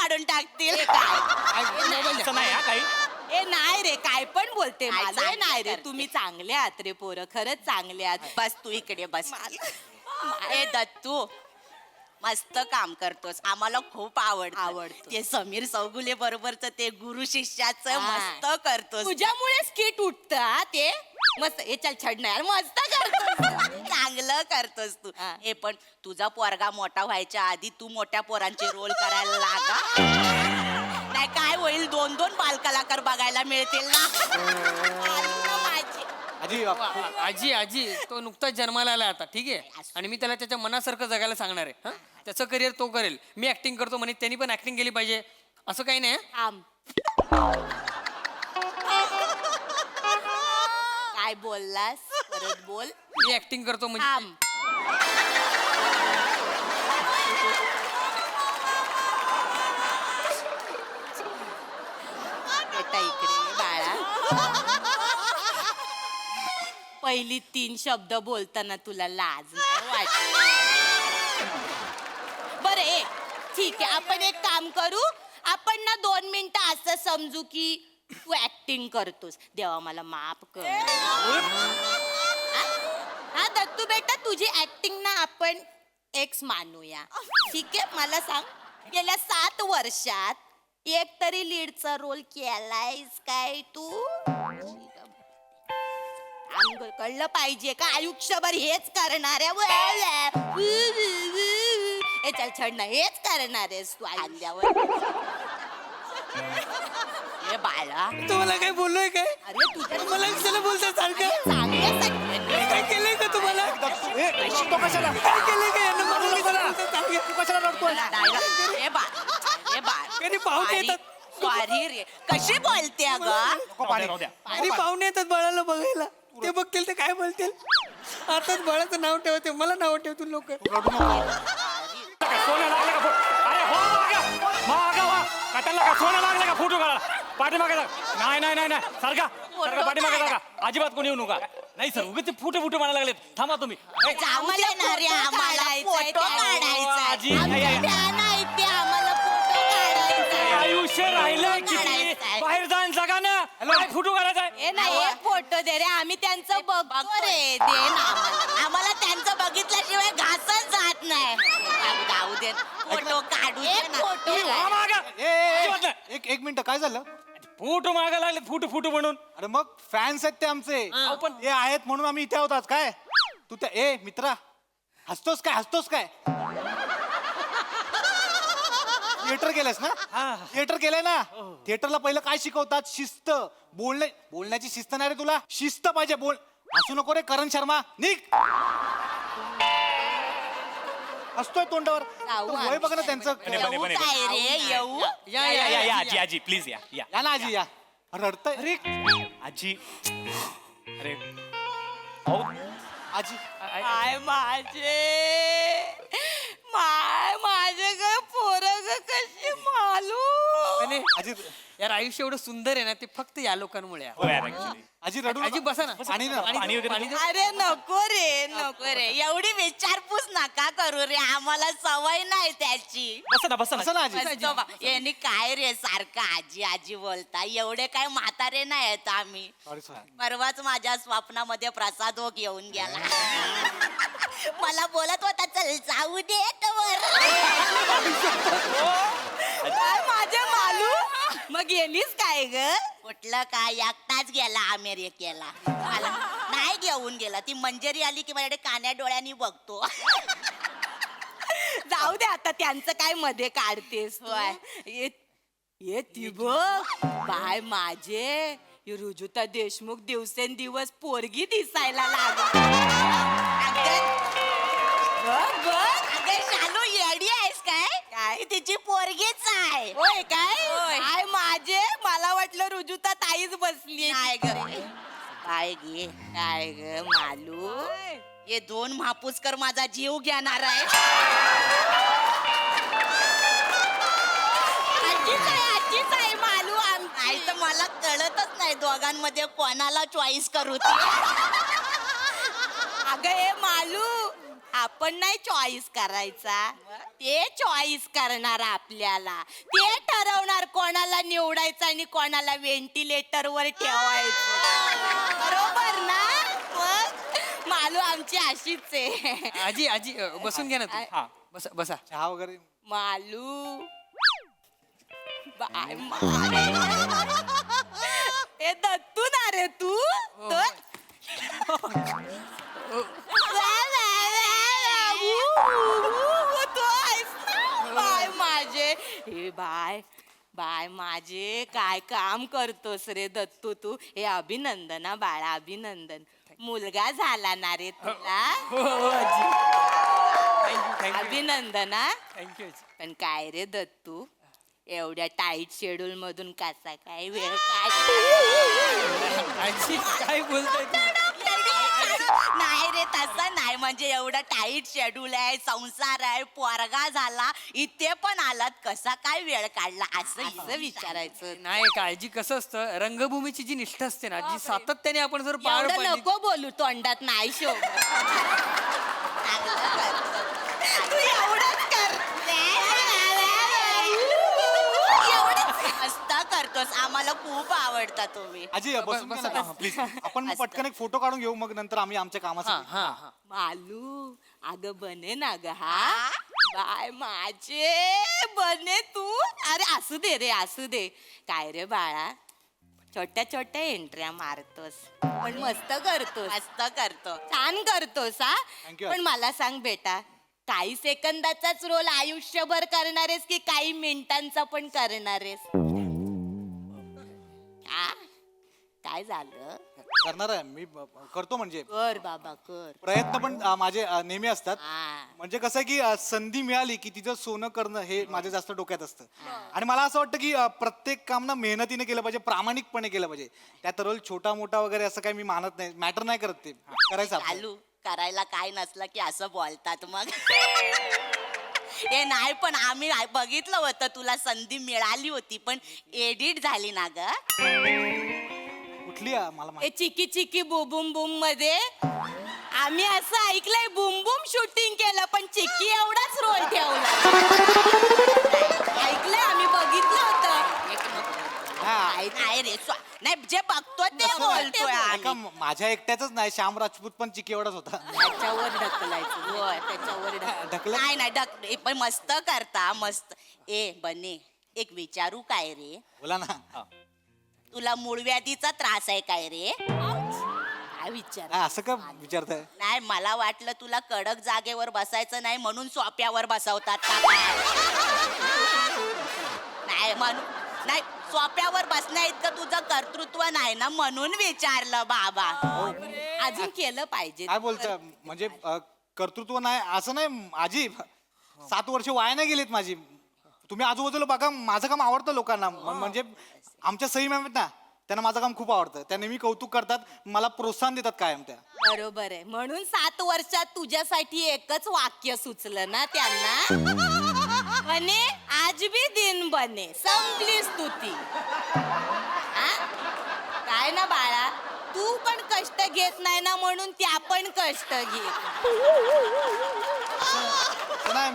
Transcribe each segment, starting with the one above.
काढून टाकतील. असं नाही हा काही. ए नाही रे, काय पण बोलते काय मला. चांगलं नाही रे, करते. तुम्ही चांगले आहात रे पोरं, खरंच चांगले आहात. बस तू इकडे बस. ए दत्तू, मस्त काम करतोस, आम्हाला खूप आवडतं. ते समीर चौगुले बरोबरच ते गुरु शिष्याचं मस्त करतोस. तुझ्यामुळेच किट उठत ते मस्त. हे चल छड नाही, मस्त करतोस. चांगलं करतोस तू. हे पण तुझा पोरगा मोठा व्हायच्या आधी तू मोठ्या पोरांचे रोल करायला लागा. नाही काय होईल, 2-2 बालकलाकार बघायला मिळतील ना. माझी आजी आजी आजी तो नुकताच जन्माला आला आता, ठीक आहे. आणि मी त्याला त्याच्या मनासारखं जगायला सांगणार आहे. त्याचं करिअर तो करेल. मी ऍक्टिंग करतो म्हणे, त्यांनी पण ऍक्टिंग केली पाहिजे असं काही नाही. थांब. काय बोललास? परत बोल. मी ऍक्टिंग करतो म्हणजे थांब. बेटा इकडे ये बाळा. पहिली 3 शब्द बोलताना तुला लाज नाही वाटत? बरं ए ठीक आहे, आपण एक काम करू. आपण ना 2 मिनिटं असं समजू की तू ऍक्टिंग करतोस. देवा मला माफ कर. हा दत्तू बेटा, तुझी ऍक्टिंग ना आपण एक्स मानूया, ठीक आहे. मला सांग, गेल्या 7 वर्षात एक तरी लीडचा रोल केलायस काय तू? कळलं पाहिजे का आयुष्यभर हेच करणार आहे? चल छड ना, हेच करणार आहेस तू आल्यावर. हे बाळा, तुम्हाला काय बोललोय काय? अरे तुझ्या मला कशाला बोलता सारखं? चांगल्यासाठी काय केलंय का तुम्हाला? तो कशाला काय केलंय का यांना? मला कशाला बोलता सारखं? तू कशाला रडतोय? हे बाळ कधी पाहुणे येतात. सॉरी रे, कशी बोलते अगं? राहू द्या. आणि पाहुणे येतात बाळाला बघायला, ते बघतील ते काय बोलतील. आताच बाळाचं नाव ठेवते, मला नाव ठेवतील लोक. सोनं लागलं का अरे हो मागा वा कटाला का सोनं लागलं का फोटो काढा पाठीमागे नाही नाही नाही नाही सारखा सारखा पाठीमागे जागा. अजिबात कोणी येऊ नका. नाही सर उगाच ते फुटे फुटे म्हणायला लागलेत. थांबा तुम्ही. जाऊ दे ना रे, आम्हाला फोटो काढायचा. आजी या, या, या. नाही ते आम्हाला फोटो काढायचा. आयुष्य राहिलंय किती बाहेर जाण जगा ना. काय फोटो काढायचा ए नाही, एक फोटो दे रे, आम्ही त्यांचं बघतो रे. दे ना आम्हाला. आम्हाला त्यांचं बघितल्याशिवाय घासच जात नाही. जाऊ दे, फोटो काढू दे एक ना. फोटो अजिबात नाही. एक मिनिट, काय झालं? फोटो मागा लागले फुटू फुटू म्हणून. अरे मग फॅन्स आहेत ते आमचे. पण हे आहेत म्हणून आम्ही इथे होतात काय? तू त्या ए मित्रा हसतोस काय? थिएटर केलंस ना? थिएटर केलंय ना? थिएटरला पहिलं काय शिकवतात? शिस्त. बोलण्याची शिस्त नाही रे तुला. शिस्त पाहिजे. हसू नको रे करण शर्मा, निघ. हसतोय तोंडावर. वय बघ ना त्यांचं. बने, बने, बने. काय रे येऊ? या या या या आजी आजी प्लीज या या या ना आजी या. रडतय अरे आजी अरे अहो आजी. काय माझे ग पोरग कशी मालू. आणि आजी यार आयुष्य एवढं सुंदर आहे ना, ते फक्त या लोकांमुळे आहे. हो यार actually. आजी रडू आजी नका. बसा ना. पाणी ना. पाणी वगैरे पाणी दे. अरे नको रे नको. नको रे, एवढी विचारपूस नका करू रे, आम्हाला सवय नाही त्याची. बसा ना बसा असं ना. ना आजी. यांनी काय रे सारखं आजी आजी बोलता, एवढे काय म्हातारे नाही आहेत आम्ही. सॉरी. परवाच माझ्या स्वप्नामध्ये प्रसाद ओक येऊन गेला. मला बोलत होता चल जाऊ दे काय माझे मालू. मग गेलीस काय ग? कुठलं काय, एकटाच गेला अमेरिकेला. मला नाही घेऊन गेला. ती मंजेरी आली की माझ्याकडे कान्या डोळ्यांनी बघतो. जाऊ दे आता, त्यांचं काय मध्ये काढतेस तू? ये ती बघ बाय माझे रुजुता देशमुख दिवसेंदिवस पोरगी दिसायला लागली. बघ बघ. अगं शालू येडी आहेस काय? काय? ती तिची पोरगीच आहे. होय काय माझे, मला वाटलं रुजुता ताईच बसली. नाही ग काय गे काय ग मालू. हे 2 महापुसकर माझा जीव घेणार आहे. आजीच आहे मालू. नाही तर मला कळतच नाही दोघांमध्ये कोणाला चॉईस करू. अगं हे मालू, आपण नाही चॉईस करायचा, ते चॉईस करणार आपल्याला. ते ठरवणार कोणाला निवडायचं आणि कोणाला व्हेंटिलेटर वर ठेवायचं. बरोबर ना? मग मालू आमची अशीच आहे. आजी आजी बसून घ्या ना तू. हा. बसा बसा. चहा वगैरे मालू बाय ए दत्तू ना रे तू तो बाय माझे हे बाय बाय माझे काय काम करतोस रे दत्तू तू. हे अभिनंदन हा बाळा, अभिनंदन. मुलगा झाला ना रे तुला. हो हो आजी. थँक्यू थँक्यू अभिनंदन हा. थँक्यू पण काय रे दत्तू, एवढ्या टाईट शेड्यूल मधून कसा काय वेळ काय आजी काय बोलताय तू? नाही रे तसं नाही, म्हणजे एवढं टाईट शेड्यूल आहे, संसार आहे, पोरगा झाला, इथे पण आलात, कसा काय वेळ काढला असं विचारायचं. नाही काळजी कसं असतं, रंगभूमीची जी निष्ठा असते ना जी सातत्याने आपण जर पार एवढं पाडली. नको बोलू, तोंडात नाही शोभ. तू एवढंच कर. मस्त करतोस, आम्हाला खूप आवडता तुम्ही. आजी बसून बसा, घ्या ना प्लीज. आपण पटकन एक फोटो काढून घेऊ, मग नंतर आम्ही आमच्या हा कामासाठी. हा हा. मालू अगं बने ना ग हा. बाय माझे बने तू. अरे असू दे रे, असू दे. काय रे बाळा, छोट्या छोट्या एंट्र्या मारतोस पण मस्त करतोस. मस्त करतो. छान करतोस हा. Thank you. पण मला सांग बेटा, काही सेकंदाचाच रोल आयुष्यभर करणारेस की काही मिनिटांचा पण करणारेस? आ? काय झालं? करणार आहे मी, करतो म्हणजे कर बाबा कर. प्रयत्न पण माझे नेहमी असतात. हा. म्हणजे कसं आहे की संधी मिळाली की तिचं सोनं करणं हे माझ्या जास्त डोक्यात असतं. आणि मला असं वाटतं की प्रत्येक काम ना मेहनतीने केलं पाहिजे, प्रामाणिकपणे केलं पाहिजे. त्यात रोल छोटा मोठा वगैरे असं काही मी मानत नाही, मॅटर नाही करत ते. करायचं आपलं. चालू करायला काय नसलं की असं बोलतात मग. हे नाही, पण आम्ही बघितलं होतं, तुला संधी मिळाली होती पण एडिट झाली ना ग. कुठली मला ए माहिती. चिकी चिकी बुम बुम मध्ये आम्ही असं ऐकलंय, बुम बुम शूटिंग केलं पण चिक्की एवढाच रोल ठेवला. ऐकलंय आम्ही, बघितलं होतं. एक नंबर. हा. नाही रे नाही, जे बघतो ते तसं नाही. बोलतोय ऐका, आम्ही. माझ्या एकट्याच नाही, श्याम राजपूत पण चिकी एवढाच होता. त्याच्यावर ढकलायचं. होय. त्याच्यावर ढकलत नाही नाही पण मस्त करता मस्त. ए बने, एक विचारू काय रे, बोला ना. तुला मूळव्याधीचा त्रास आहे काय रे? काय विचार. हा, असं का विचारताय? नाही, मला वाटलं तुला कडक जागेवर बसायचं नाही म्हणून सोप्यावर बसवतात का काय? नाही म्हणून नाही, सोप्यावर बसण्या इतकं तुझं कर्तृत्व नाही ना, म्हणून विचारलं बाबा. अजून केलं पाहिजे. काय बोलताय म्हणजे कर्तृत्व नाही असं नाही. आजी 7 वर्ष वाया नाही गेलीत माझी. तुम्ही आजूबाजूला बघा, माझं काम आवडतं लोकांना. म्हणजे आमच्या सई मॅम आहेत ना, त्यांना माझं काम खूप आवडतं. त्या नेहमी कौतुक करतात, मला प्रोत्साहन देतात कायम त्या. बरोबर आहे. म्हणून 7 वर्षात तुझ्यासाठी एकच वाक्य सुचलं ना त्यांना. बने आज भी दिन बने, संपली स्तुती. हा? काय ना बाळा, तू पण कष्ट घेत नाही ना म्हणून त्या पण कष्ट घेत. नाही,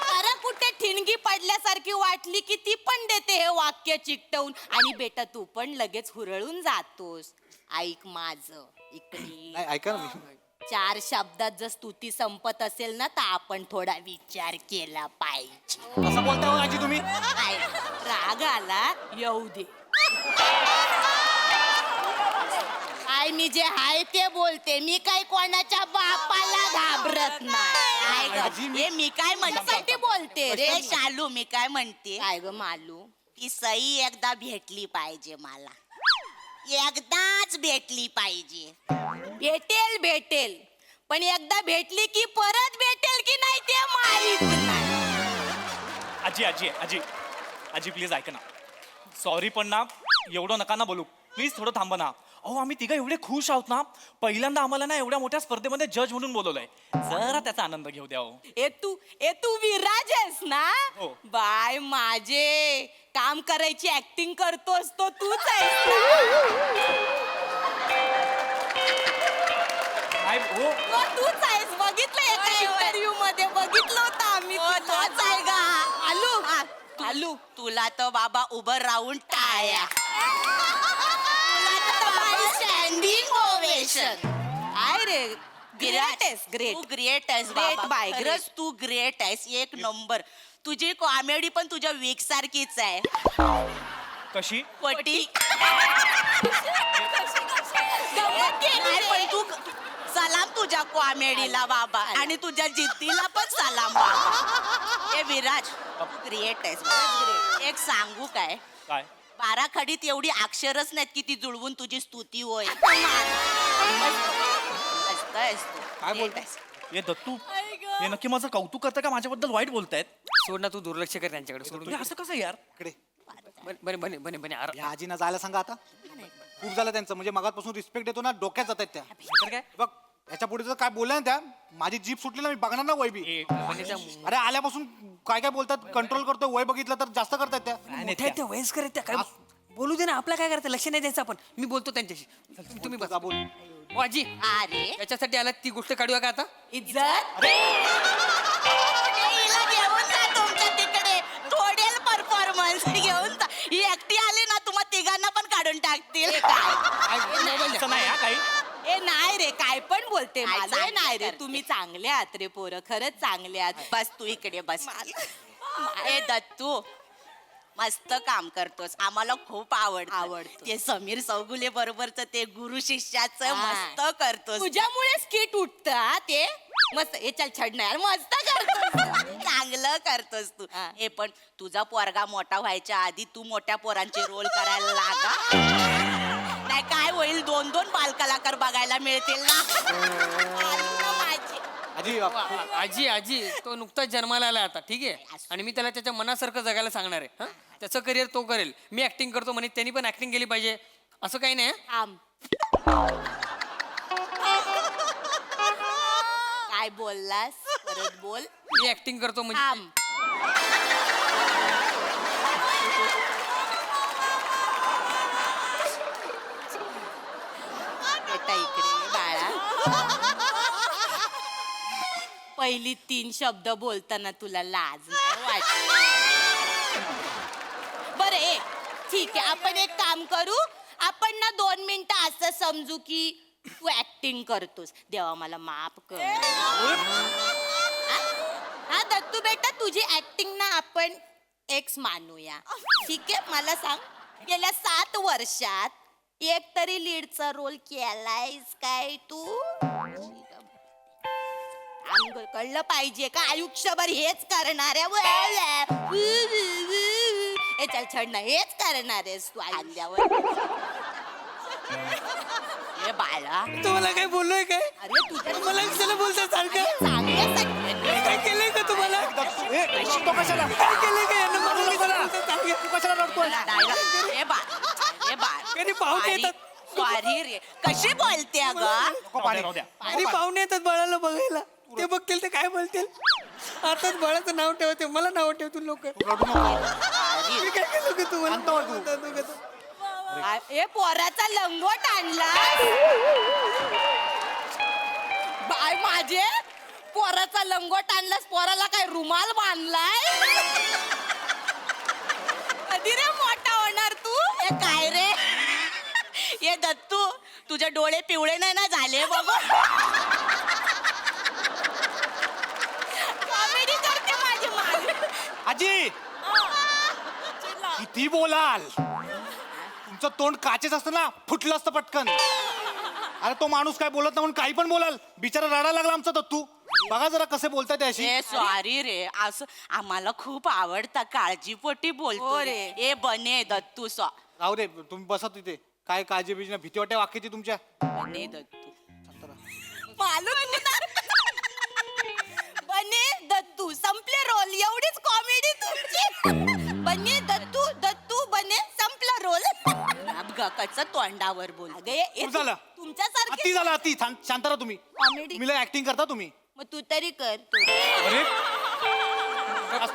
अरे कुठे ठिणगी पडल्यासारखी वाटली की ती पण देते हे वाक्य चिकटवून. आणि बेटा तू पण लगेच हुरळून जातोस. ऐक माझं इकडे. नाही, ऐका ना मी. 4 शब्दात जर स्तुती संपत असेल ना, तर आपण थोडा विचार केला पाहिजे. असं बोलताय हो आजी तुम्ही? काय, राग आला येऊ दे. काय मी जे आहे ते बोलते, मी काय कोणाच्या बापाला घाबरत नाही. काय आजी, ग? हे मी काय म्हणते साठी बोलते रे. रे शालू, मी काय म्हणते, काय ग मालू, ती सई एकदा भेटली पाहिजे मला. एकदाच भेटली पाहिजे. भेटेल भेटेल पण एकदा भेटली की परत भेटेल की नाही ते माहित नाही. आजी आजी आजी आजी प्लीज ऐका ना. सॉरी पण ना, एवढं नका ना बोलू प्लीज, थोडं थांबा ना. अहो आम्ही तिघं एवढे खुश आहोत ना, पहिल्यांदा आम्हाला ना एवढ्या मोठ्या स्पर्धेमध्ये जज म्हणून बोलवलंय. जरा त्याचा आनंद घेऊ द्या. ए तू विराज आहेस ना. हो. बाय माझे, काम करायची ऍक्टिंग करतोस तो तूच आहेस ना. नाही हो, तो तूच आहेस, बघितलं एका चालू तुला तर बाबा उभं राहून टाळ्या, तुला तर बाबा स्टँडिंग ओवेशन. काय रे ग्रेट आहेस ग्रेट तू ग्रेट आहेस Great बाबा, बाय, खरंच great. तू ग्रेट आहेस, एक नंबर. तुझी कॉमेडी पण तुझ्या वीक सारखीच आहे. कशी पटी गंमत केली नाही, रे. पण तू सलाम तुझ्या कॉमेडीला बाबा, आणि तुझ्या जिद्दीला पण सलाम बाबा. ए विराज, तू ग्रेट आहेस ग्रेट. एक सांगू काय, काय बाराखडीत एवढी अक्षरच नाहीत की ती जुळवून तुझी स्तुती होय. मस्त आहेस तू. काय Great बोलतेस? आहेस. हे दत्तू हे नक्की माझं कौतुक करतं का माझ्याबद्दल वाईट बोलतायत सोड ना, तू दुर्लक्ष कर त्यांच्याकडे सोडून हे असं कसं यार इकडे बने बने बने बने अरे या आजीना जायला सांगा आता. खूप झालं त्यांचं, म्हणजे मगातपासून रिस्पेक्ट देतो ना, डोक्यात जातात त्या. तर काय बघ याच्या पुढे जर काय बोलल्या ना त्या, माझी जीप सुटली ना, मी बघणार ना वय बी. बने त्या अरे आल्यापासून काय काय बोलतात, कंट्रोल करतो, वय बघितलं तर जास्त करतात त्या. मोठ्या आहेत त्या, वयस्कर आहेत त्या, काय बोलू दे ना, आपल्या काय करायचं, लक्ष नाही द्यायचं आपण. मी बोलतो त्यांच्याशी. तुम्ही जा बसा. बोल. ओ आजी, अरे याच्यासाठी आला ती गोष्ट काढूया का आता? इज्जत हिला घेऊन जा तुमच्या तिकडे, थोडेल परफॉर्मन्स घेऊन जा. ही एकटी आली ना, तुम्हा तिघांना पण काढून टाकतील. असं नाही हा काही ए नाही रे काय पण बोलते काय मला चांगलं नाही रे करते. तुम्ही चांगले आहात रे पोरं खरंच चांगले आहात बस तू इकडे बस. ए दत्तू, मस्त काम करतोस, आम्हाला खूप आवडतं. आवडतं. ते समीर चौगुले बरोबरच ते गुरु शिष्याचं हा. मस्त करतोस. तुझ्यामुळे स्किट उठत ते मस्त हे चल छड नाही मस्त करतो चांगलं करतोस तू. हा. हे पण तुझा पोरगा मोठा व्हायच्या आधी तू मोठ्या पोरांचे रोल करायला लागा. नाही काय होईल, 2-2 बालकलाकार बघायला मिळतील ना. माझी. आजी आजी आजी तो नुकताच जन्माला आला आता, ठीक आहे, आणि मी त्याला त्याच्या मनासारखं जगायला सांगणार आहे. त्याचं करिअर तो करेल, मी ऍक्टिंग करतो म्हणे, त्यांनी पण ऍक्टिंग केली पाहिजे, असं काही नाही. थांब काय बोललास परत बोल मी ऍक्टिंग करतो म्हणजे थांब बेटा इकडे ये बाळा पहिली 3 शब्द बोलताना तुला लाज नाही वाटत बरं ए ठीक आहे आपण एक काम करू आपण ना 2 मिनिटं असं समजू की तू ऍक्टिंग करतोस देवा मला माफ कर हा दत्तू बेटा तुझी ऍक्टिंग ना आपण एक्स मानूया ठीक आहे मला सांग गेल्या 7 वर्षात एक तरी लीडचा रोल केलायस काय तू कळलं पाहिजे का आयुष्यभर हेच करणार हे चल छड ना हेच करणार आहेस तू आल्यावर हे बाळा, तुम्हाला काय बोललोय काय? अरे तुझ्या मला कशाला बोलता सारखं? चांगल्यासाठी काय केलंय का तुम्हाला? तो कशाला काय केलंय का यांना? मला कशाला बोलता सारखं? तू कशाला रडतोय हे बाळ कधी पाहुणे येतात. सॉरी रे, कशी बोलते अगं? राहू द्या आणि पाहुणे येतात बाळाला बघायला, ते बघतील ते काय बोलतील. आताच बाळाचं नाव ठेवते, मला नाव ठेवतील लोक. रडू नको मी काय केलं का तुम्हाला? शांत व्हा तू. बोलता तू कसं? ए पोराचा लंगोट आणला बाय माझे पोराचा लंगोट आणलास पोराला काय रुमाल बांधलाय कधी रे मोठा होणार तू हे काय रे? हे दत्तू, तुझे डोळे पिवळे नाही ना झाले बाबा? कॉमेडी करते माझी मान आजी किती बोलाल तुमचं तोंड काचेच असतं ना फुटलं असतं पटकन अरे तो माणूस काय बोलत नाही म्हणून काही पण बोलाल बिचारा रडायला लागला आमचा दत्तू बघा जरा कसे बोलताय त्याशी ए सॉरी रे, असं आम्हाला खूप आवडतं, काळजीपोटी बोलतो हो रे. रे. ए बने दत्तू राहू दे तुम्ही बसा तिथे काय काळजी बिजी भीती वाटते वाक्याची तुमच्या बने दत्तू. मालूम बने दत्तू संपले रोल एवढीच कॉमेडी तुमची बने दत्तू दत्तू बने संपला रोल कच्च तोंडावर बोल. खूप झालं. अति तुमच्यासारखी झालं अति शांत राहा तुम्ही कॉमेडी तुम्ही ऍक्टिंग करता तुम्ही मग तू तरी कर अरे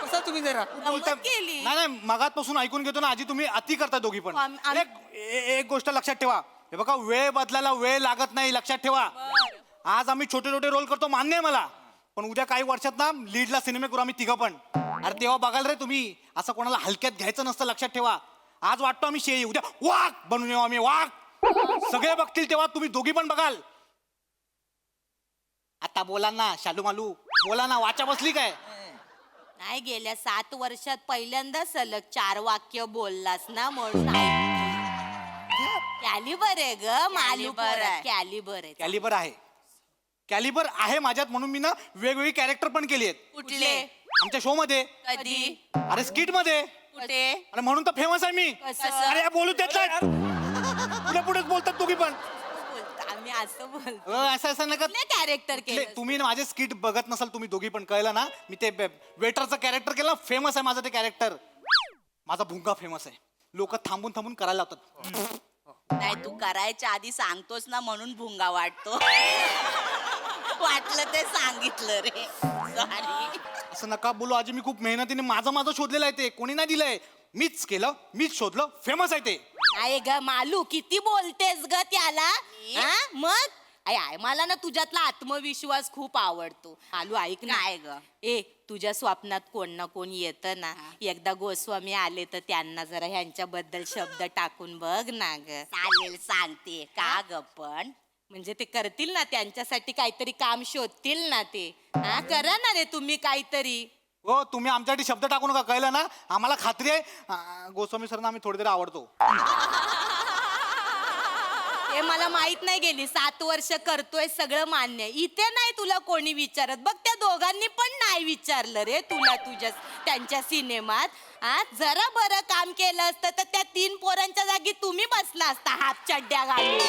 बसा तुम्ही जरा. बोलता केली. नाही नाही मगातपासून ऐकून घेतो ना आजी तुम्ही अति करता दोघी पण आम- एक गोष्ट लक्षात ठेवा हे बघा वेळ बदलायला वेळ लागत नाही लक्षात ठेवा आज आम्ही छोटे छोटे रोल करतो मान्य आहे मला पण उद्या काही वर्षात ना लीडला सिनेमे करू आम्ही तिघं पण अरे तेव्हा बघाल रे तुम्ही, असं कोणाला हलक्यात घ्यायचं नसतं, लक्षात ठेवा. आज वाटतो आम्ही शेळी, उद्या वाघ बनून येऊ आम्ही, वाघ. सगळे बघतील तेव्हा तुम्ही दोघी पण बघाल. आता बोला ना शालू मालू, बोला ना, वाचा बसली काय? नाही, गेल्या 7 वर्षात पहिल्यांदा सलग 4 वाक्य बोललास ना म्हणून. कॅलिबर आहे ग मालू, Caliber आहे. कॅलिबर आहे. कॅलिबर आहे, कॅलिबर आहे माझ्यात, म्हणून मी ना वेगवेगळी कॅरेक्टर पण केली आहेत कुठले? आमच्या शो मध्ये, कधी? अरे स्किट मध्ये. कुठे? अरे म्हणून तर फेमस आहे मी. कसं? अरे बोलू देत नाही, पुढे पुढेच बोलतात दोघी पण. बोलतो, आम्ही असं बोलतो. असं असं नका. कॅरेक्टर केलं तुम्ही ना माझे स्किट बघत नसाल तुम्ही दोघी पण, कळलं ना. मी ते वेटरचं कॅरेक्टर केलं, फेमस आहे माझं ते कॅरेक्टर. माझा भुंगा फेमस आहे, लोक थांबून थांबून करायला लावतात. नाही, तू करायच्या आधी सांगतोस ना म्हणून भुंगा वाटतो. वाटलं ते सांगितलं रे, सॉरी. असं नका बोलू आजी, मी खूप मेहनतीने माझं शोधलेलं आहे ते, कोणी नाही दिलंय. मीच केलं, मीच शोधलं, फेमस आहे ते. आहे ग मालू, किती बोलतेस ग त्याला. हा? मग आय मला ना तुझ्यातला आत्मविश्वास खूप आवडतो. मालू ऐक ना. काय ग? ए, तुझ्या स्वप्नात कोण ना कोण येतं ना, एकदा गोस्वामी आले तर त्यांना जरा ह्यांच्याबद्दल शब्द टाकून बघ ना ग. चालेल, सांगते. का ग पण? म्हणजे ते करतील ना, त्यांच्यासाठी काहीतरी काम शोधतील ना ते. हा, करा ना रे तुम्ही काहीतरी. हो, तुम्ही आमच्यासाठी शब्द टाकू नका, कळलं ना. आम्हाला खात्री आहे गोस्वामी सरना आम्ही थोडी तरी आवडतो. हे मला माहित नाही, गेली 7 वर्ष करतोय, सगळं मान्य आहे. इथे नाही तुला कोणी विचारत बघ, त्या दोघांनी पण नाही विचारलं रे तुला तुझ्या त्यांच्या सिनेमात. हा, जरा बरं काम केलं असतं तर त्या 3 पोरांच्या जागी तुम्ही बसला असता हाफ चड्ड्या घालून.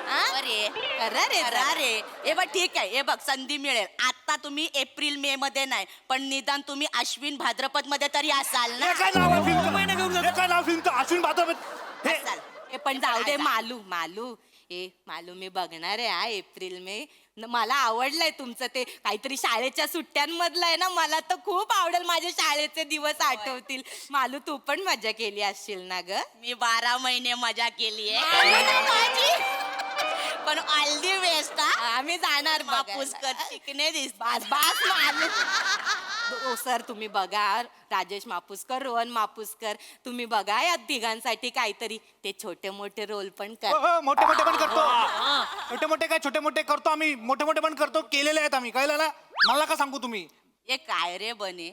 हा? अरे करा रे जरा. अरे हे बघ, ठीक आहे, हे बघ, संधी मिळेल. आता तुम्ही एप्रिल मे मध्ये नाही, पण निदान तुम्ही अश्विन भाद्रपद मध्ये तरी असाल ना. हे काय नाव आहे फिल्मचं? हे काय नाव फिल्मचं? अश्विन भाद्रपद. हे असाल. हे पण जाऊ दे मालू, मालू मी बघणार आहे हा एप्रिल मे. मला आवडलंय तुमचं ते काहीतरी शाळेच्या सुट्ट्यांमधलं आहे ना, मला तर खूप आवडेल. माझे शाळेचे दिवस आठवतील. मालू तू पण मजा केली असशील ना ग. मी 12 महिने मजा केली मालू ना माझी. पण ऑल दी बेस्ट. आम्ही जाणार पुष्कर चिकने दिस. बास बास मालू. हो सर, तुम्ही बघा, राजेश मापुसकर, रोहन मापुसकर, तुम्ही बघा या तिघांसाठी काहीतरी. ते छोटे मोठे रोल पण कर. हो, मोठे मोठे पण करतो. छोटे मोठे काय, छोटे मोठे करतो आम्ही, मोठे मोठे पण करतो, केलेले आहेत आम्ही, कळलं ना. मला का सांगू तुम्ही. हे काय रे बने,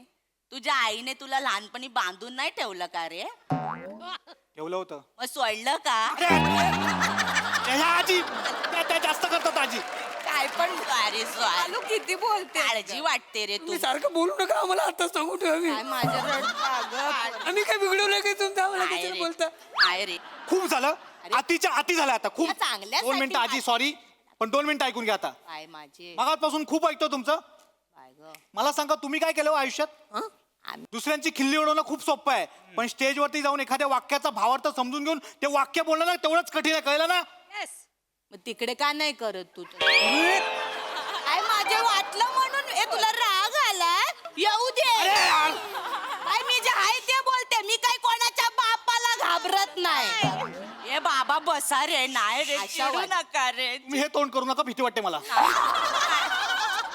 तुझ्या आईने तुला लहानपणी बांधून नाही ठेवलं का रे? ठेवलं होतं. मग सोडलं का? ह्या आजी त्या जास्त करतात आजी. काय पण अरे मालू किती बोलते. काळजी वाटते रे तू. तुम्ही सारखं बोलू नका, आम्हाला आता सांगू ठेवा. काय माझ्या रडतं आम्ही काय बिघडवलं काय तुमचं, आम्हाला काय कशाला रे? बोलता. काय रे? खूप झालं, अतिच्या अति झालं आता खूप. या चांगल्यासाठी 2 मिनिटं आजी, सॉरी, पण 2 मिनिटं ऐकून घ्या आता. काय माझे मगापासून खूप ऐकतो तुमचं. काय ग. मला सांगा, तुम्ही काय केलं हो आयुष्यात? दुसऱ्यांची खिल्ली उडवणं खूप सोपं आहे, पण स्टेजवरती जाऊन एखाद्या वाक्याचा भावार्थ समजून घेऊन ते वाक्य बोलणं ना, तेवढंच कठीण आहे, कळलं ना. मग तिकडे का नाही करत तू काय माझे वाटलं म्हणून. ए, तुला राग आला, येऊ दे. काय मी जे आहे ते बोलते, मी काय कोणाच्या बापाला घाबरत नाही. ए बाबा बसा रे. नाही रे, अशा चिडू वाट- नका रे. तुम्ही हे तोंड करू नका, भीती वाटते मला.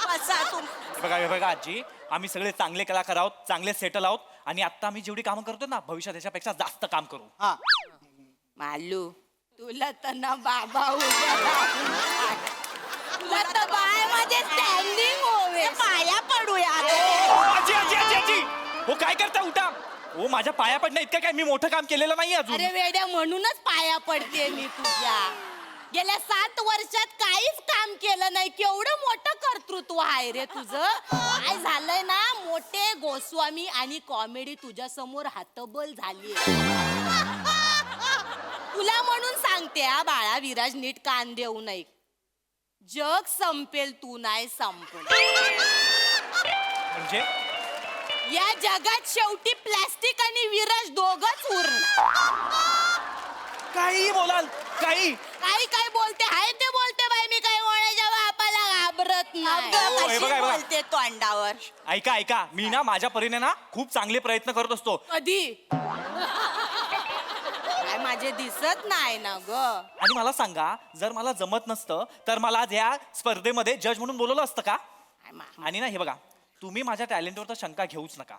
बसा तुम. हे बघा आजी, आम्ही सगळे चांगले कलाकार आहोत, चांगले सेटल आहोत, आणि आता आम्ही जेवढी कामं करतो ना, भविष्यात याच्यापेक्षा जास्त काम करू. हा, मालू, तुला तर ना बाबा उभा राहून. तुला तर बाय माझे स्टँडिंग होवे. पाया पडूया. आजी आजी आजी आजी, हो काय करता, उठा. हो, माझ्या पाया पडणं इतकं काय, मी मोठं काम केलेलं नाही अजून. अरे वेड्या, म्हणूनच पाया पडते मी तुझ्या. गेल्या 7 वर्षात काहीच काम केलं नाही. केवढं मोठं कर्तृत्व आहे रे तुझं. काय झालंय ना, मोठे गोस्वामी आणि कॉमेडी तुझ्या समोर हातबल झाली. तुला म्हणून सांगते हा बाळा, विराज, नीट कान देऊ नये. जग संपेल, तू नाही संपल. म्हणजे या जगात शेवटी प्लास्टिक आणि विराज दोघच उरणार. काही बोलाल, काही. काही काय बोलते, हाय ते बोलते बाई. मी काय कोणाच्या बापाला घाबरत नाही. हे कशी बघा, हे बघा. बोलते तोंडावर. ऐका ऐका, मी ना माझ्या परीने ना खूप चांगले प्रयत्न करत असतो. कधी काय माझे दिसत नाही ना ग. आणि मला सांगा, जर मला जमत नसतं तर मला आज या स्पर्धेमध्ये जज म्हणून बोलवलं असतं का? आणि ना हे बघा, तुम्ही माझ्या टॅलेंटवर तर शंका घेऊच नका,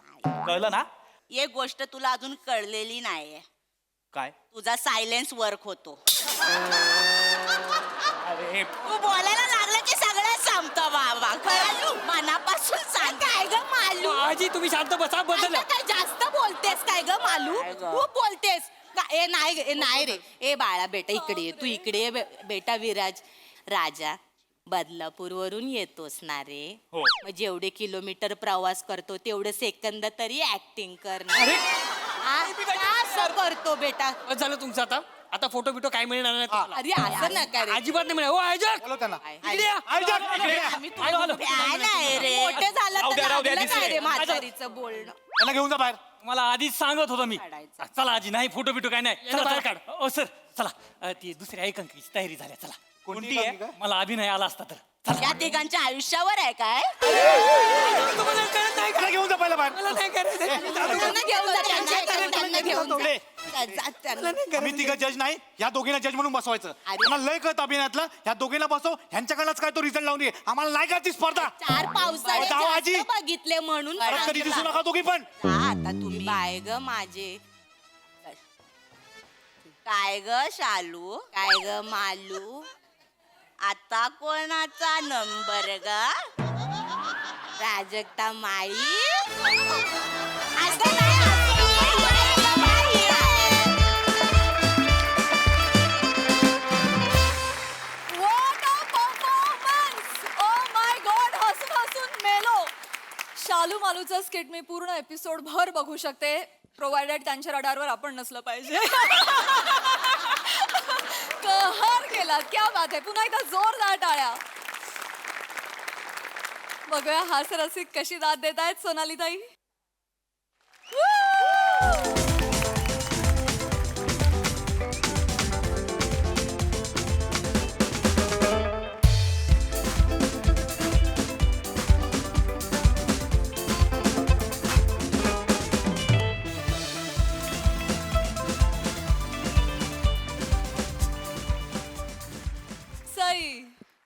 कळलं ना? एक गोष्ट तुला अजून कळलेली नाहीये, काय? तुझा सायलेन्स वर्क होतो. अरे तू बोलायला लागलं की सगळं संपतं बाबा. कळलं? मनापासून सांग. काय ग मालू आजी तुम्ही शांत बसा, बदल आता काय जास्त बोलतेस काय ग मालू काय ग? खूप बोलतेस ए नाही रे ए बाळा बेटा इकडे ये तू इकडे ये बेटा विराज राजा बदलापूर वरून येतोस ना रे हो. मग जेवढे किलोमीटर प्रवास करतो तेवढे सेकंद तरी ऍक्टिंग कर ना. का असं करतो बेटा बस झालं तुमचं आता. आता फोटो बिटो काय मिळणार नाही तुम्हाला. अरे असं नका रे अजिबात नाही मिळेल. हो आयोजक बोलव त्यांना. इकडे या. आयोजक, इकडे या. आम्ही आलो, आलो. काय नाही रे. मोठे झालं राहू तर द्या, राहू द्या, लागलं काय रे दिसले. म्हातारीचं बोलणं त्यांना घेऊन जा बाहेर. मला आधीच सांगत होतो मी. काढायचं. चला आजी नाही फोटो बिटो काय नाही. यांना चला, बाहेर चला. ओ सर चला ती दुसऱ्या एकांकीची तयारी झाली चला. कोणती आहे? एकांकिका? मला अभिनय आला असता तर चला. या तिघांच्या आयुष्यावर आहे काय? तुम्हाला कळत नाही का? त्यांना घेऊन जा पहिला बाहेर. मला नाही करायचं. त्यांना घेऊन जा त्यांना घेऊन जा. जा, त्यांना. आम्ही तिघं जज नाही, ह्या दोघींना जज म्हणून बसवायचं. त्यांना लय कळत अभिनयातलं, ह्या दोघींना बसव, ह्यांच्याकडनंच काय तो रिझल्ट लावून ये. आम्हाला नाही का ती स्पर्धा. चार पावसाळे जाओ आजी. जास्त बघितले म्हणून परत कधी दिसू नका दोघी पण. जा आता तुम्ही बाय ग माझे काय ग शालू, काय ग मालू आता कोणाचा नंबर ग? प्राजक्ता माळी असं नाही, असं नाही. What a performance! Oh my God, हसून हसून मेलो. शालू मालूचा स्किट मी पूर्ण एपिसोड भर बघू शकते, प्रोव्हाइडेड त्यांच्या रडारवर आपण नसलं पाहिजे. कहर केला, क्या बात आहे. पुन्हा एकदा जोरदार टाळ्या. बघूया हास्यरसिक कशी दाद देत आहेत सोनाली ताई. सई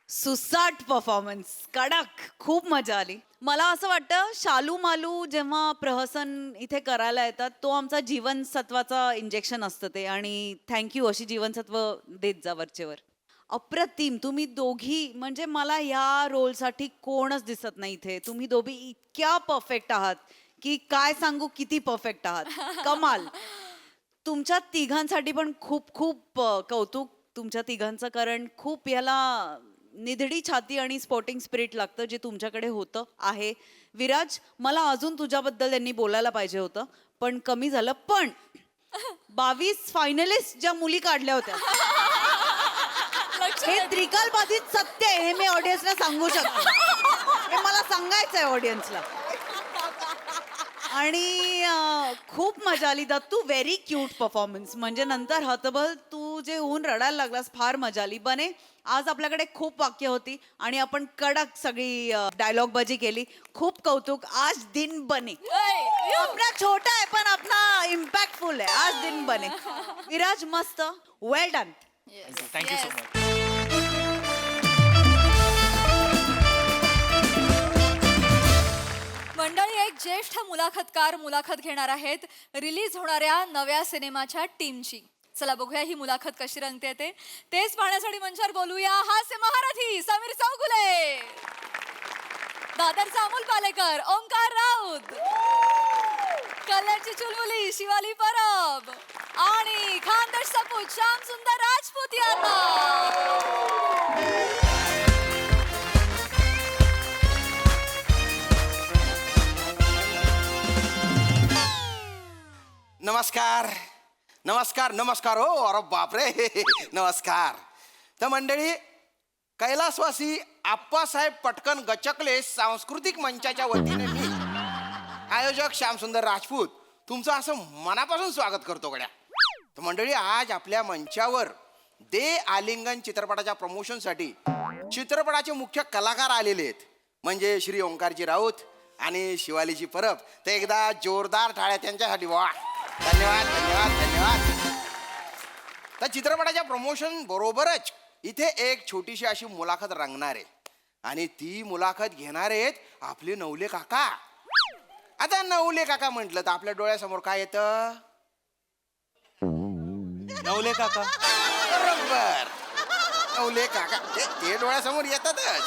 सुसाट परफॉर्मन्स, कडक, खूप मजा आली. मला असं वाटतं शालू मालू जेव्हा प्रहसन इथे करायला येतात तो आमचा जीवनसत्वाचा इंजेक्शन असतं ते, आणि थँक्यू अशी जीवनसत्व देत जा वरचेवर. अप्रतिम. तुम्ही दोघी म्हणजे मला ह्या रोलसाठी कोणच दिसत नाही इथे. तुम्ही दोघी इतक्या परफेक्ट आहात की काय सांगू किती परफेक्ट आहात. कमाल. तुमच्या तिघांसाठी पण खूप खूप कौतुक तुमच्या तिघांचं, कारण खूप ह्याला निधडी छाती आणि स्पोर्टिंग स्पिरिट लागतं जे तुमच्याकडे होतं आहे. विराज, मला अजून तुझ्याबद्दल त्यांनी बोलायला पाहिजे होतं पण कमी झालं. पण 22 फायनलिस्ट ज्या मुली काढल्या होत्या हे त्रिकाल बाधित सत्य आहे, हे मी ऑडियन्सला सांगू शकते. हे मला सांगायचं आहे ऑडियन्सला. आणि खूप मजा आली दत्तू. Very cute performance. म्हणजे नंतर हतबल तू जे होऊन रडायला लागलास, फार मजा आली. बने, आज आपल्याकडे खूप वाक्य होती आणि आपण कडक सगळी डायलॉग बाजी केली. खूप कौतुक. आज दिन बने. आपला छोटा आहे पण आपला इम्पॅक्टफुल आहे. आज दिन बने. विराज, मस्त. वेल डन. Thank you so much. मंडळी, एक ज्येष्ठ मुलाखतकार मुलाखत घेणार आहेत रिलीज होणाऱ्या नव्या सिनेमाच्या टीमची. चला बघूया ही मुलाखत कशी रंगते ते. तेच पाहण्यासाठी मंचावर बोलूया हास्य महारथी समीर चौगुले, दादरचा अमोल पालेकर, ओंकार राऊत, कल्याणची चुलबुली शिवाली परब आणि खानदेश सपूत श्याम सुंदर राजपूत यांना. नमस्कार नमस्कार नमस्कार. हो अरे बापरे. नमस्कार. तर मंडळी, कैलासवासी आप्पासाहेब पटकन गचकले सांस्कृतिक मंचाच्या वतीने मी आयोजक श्यामसुंदर राजपूत तुमचं असं मनापासून स्वागत करतो गड्या. तर मंडळी, आज आपल्या मंचावर दे आलिंगन चित्रपटाच्या प्रमोशनसाठी चित्रपटाचे मुख्य कलाकार आलेले आहेत, म्हणजे श्री ओंकारजी राऊत आणि शिवालीची परब. तर एकदा जोरदार टाळ्या त्यांच्यासाठी. वा, धन्यवाद धन्यवाद धन्यवाद. तर चित्रपटाच्या प्रमोशन बरोबरच इथे एक छोटीशी अशी मुलाखत रंगणार आहे आणि ती मुलाखत घेणार आहेत आपले नवले काका. आता नवले काका म्हटलं तर आपल्या डोळ्यासमोर काय येतं? नवले काका. बरोबर, नवले काका ते डोळ्यासमोर येतातच.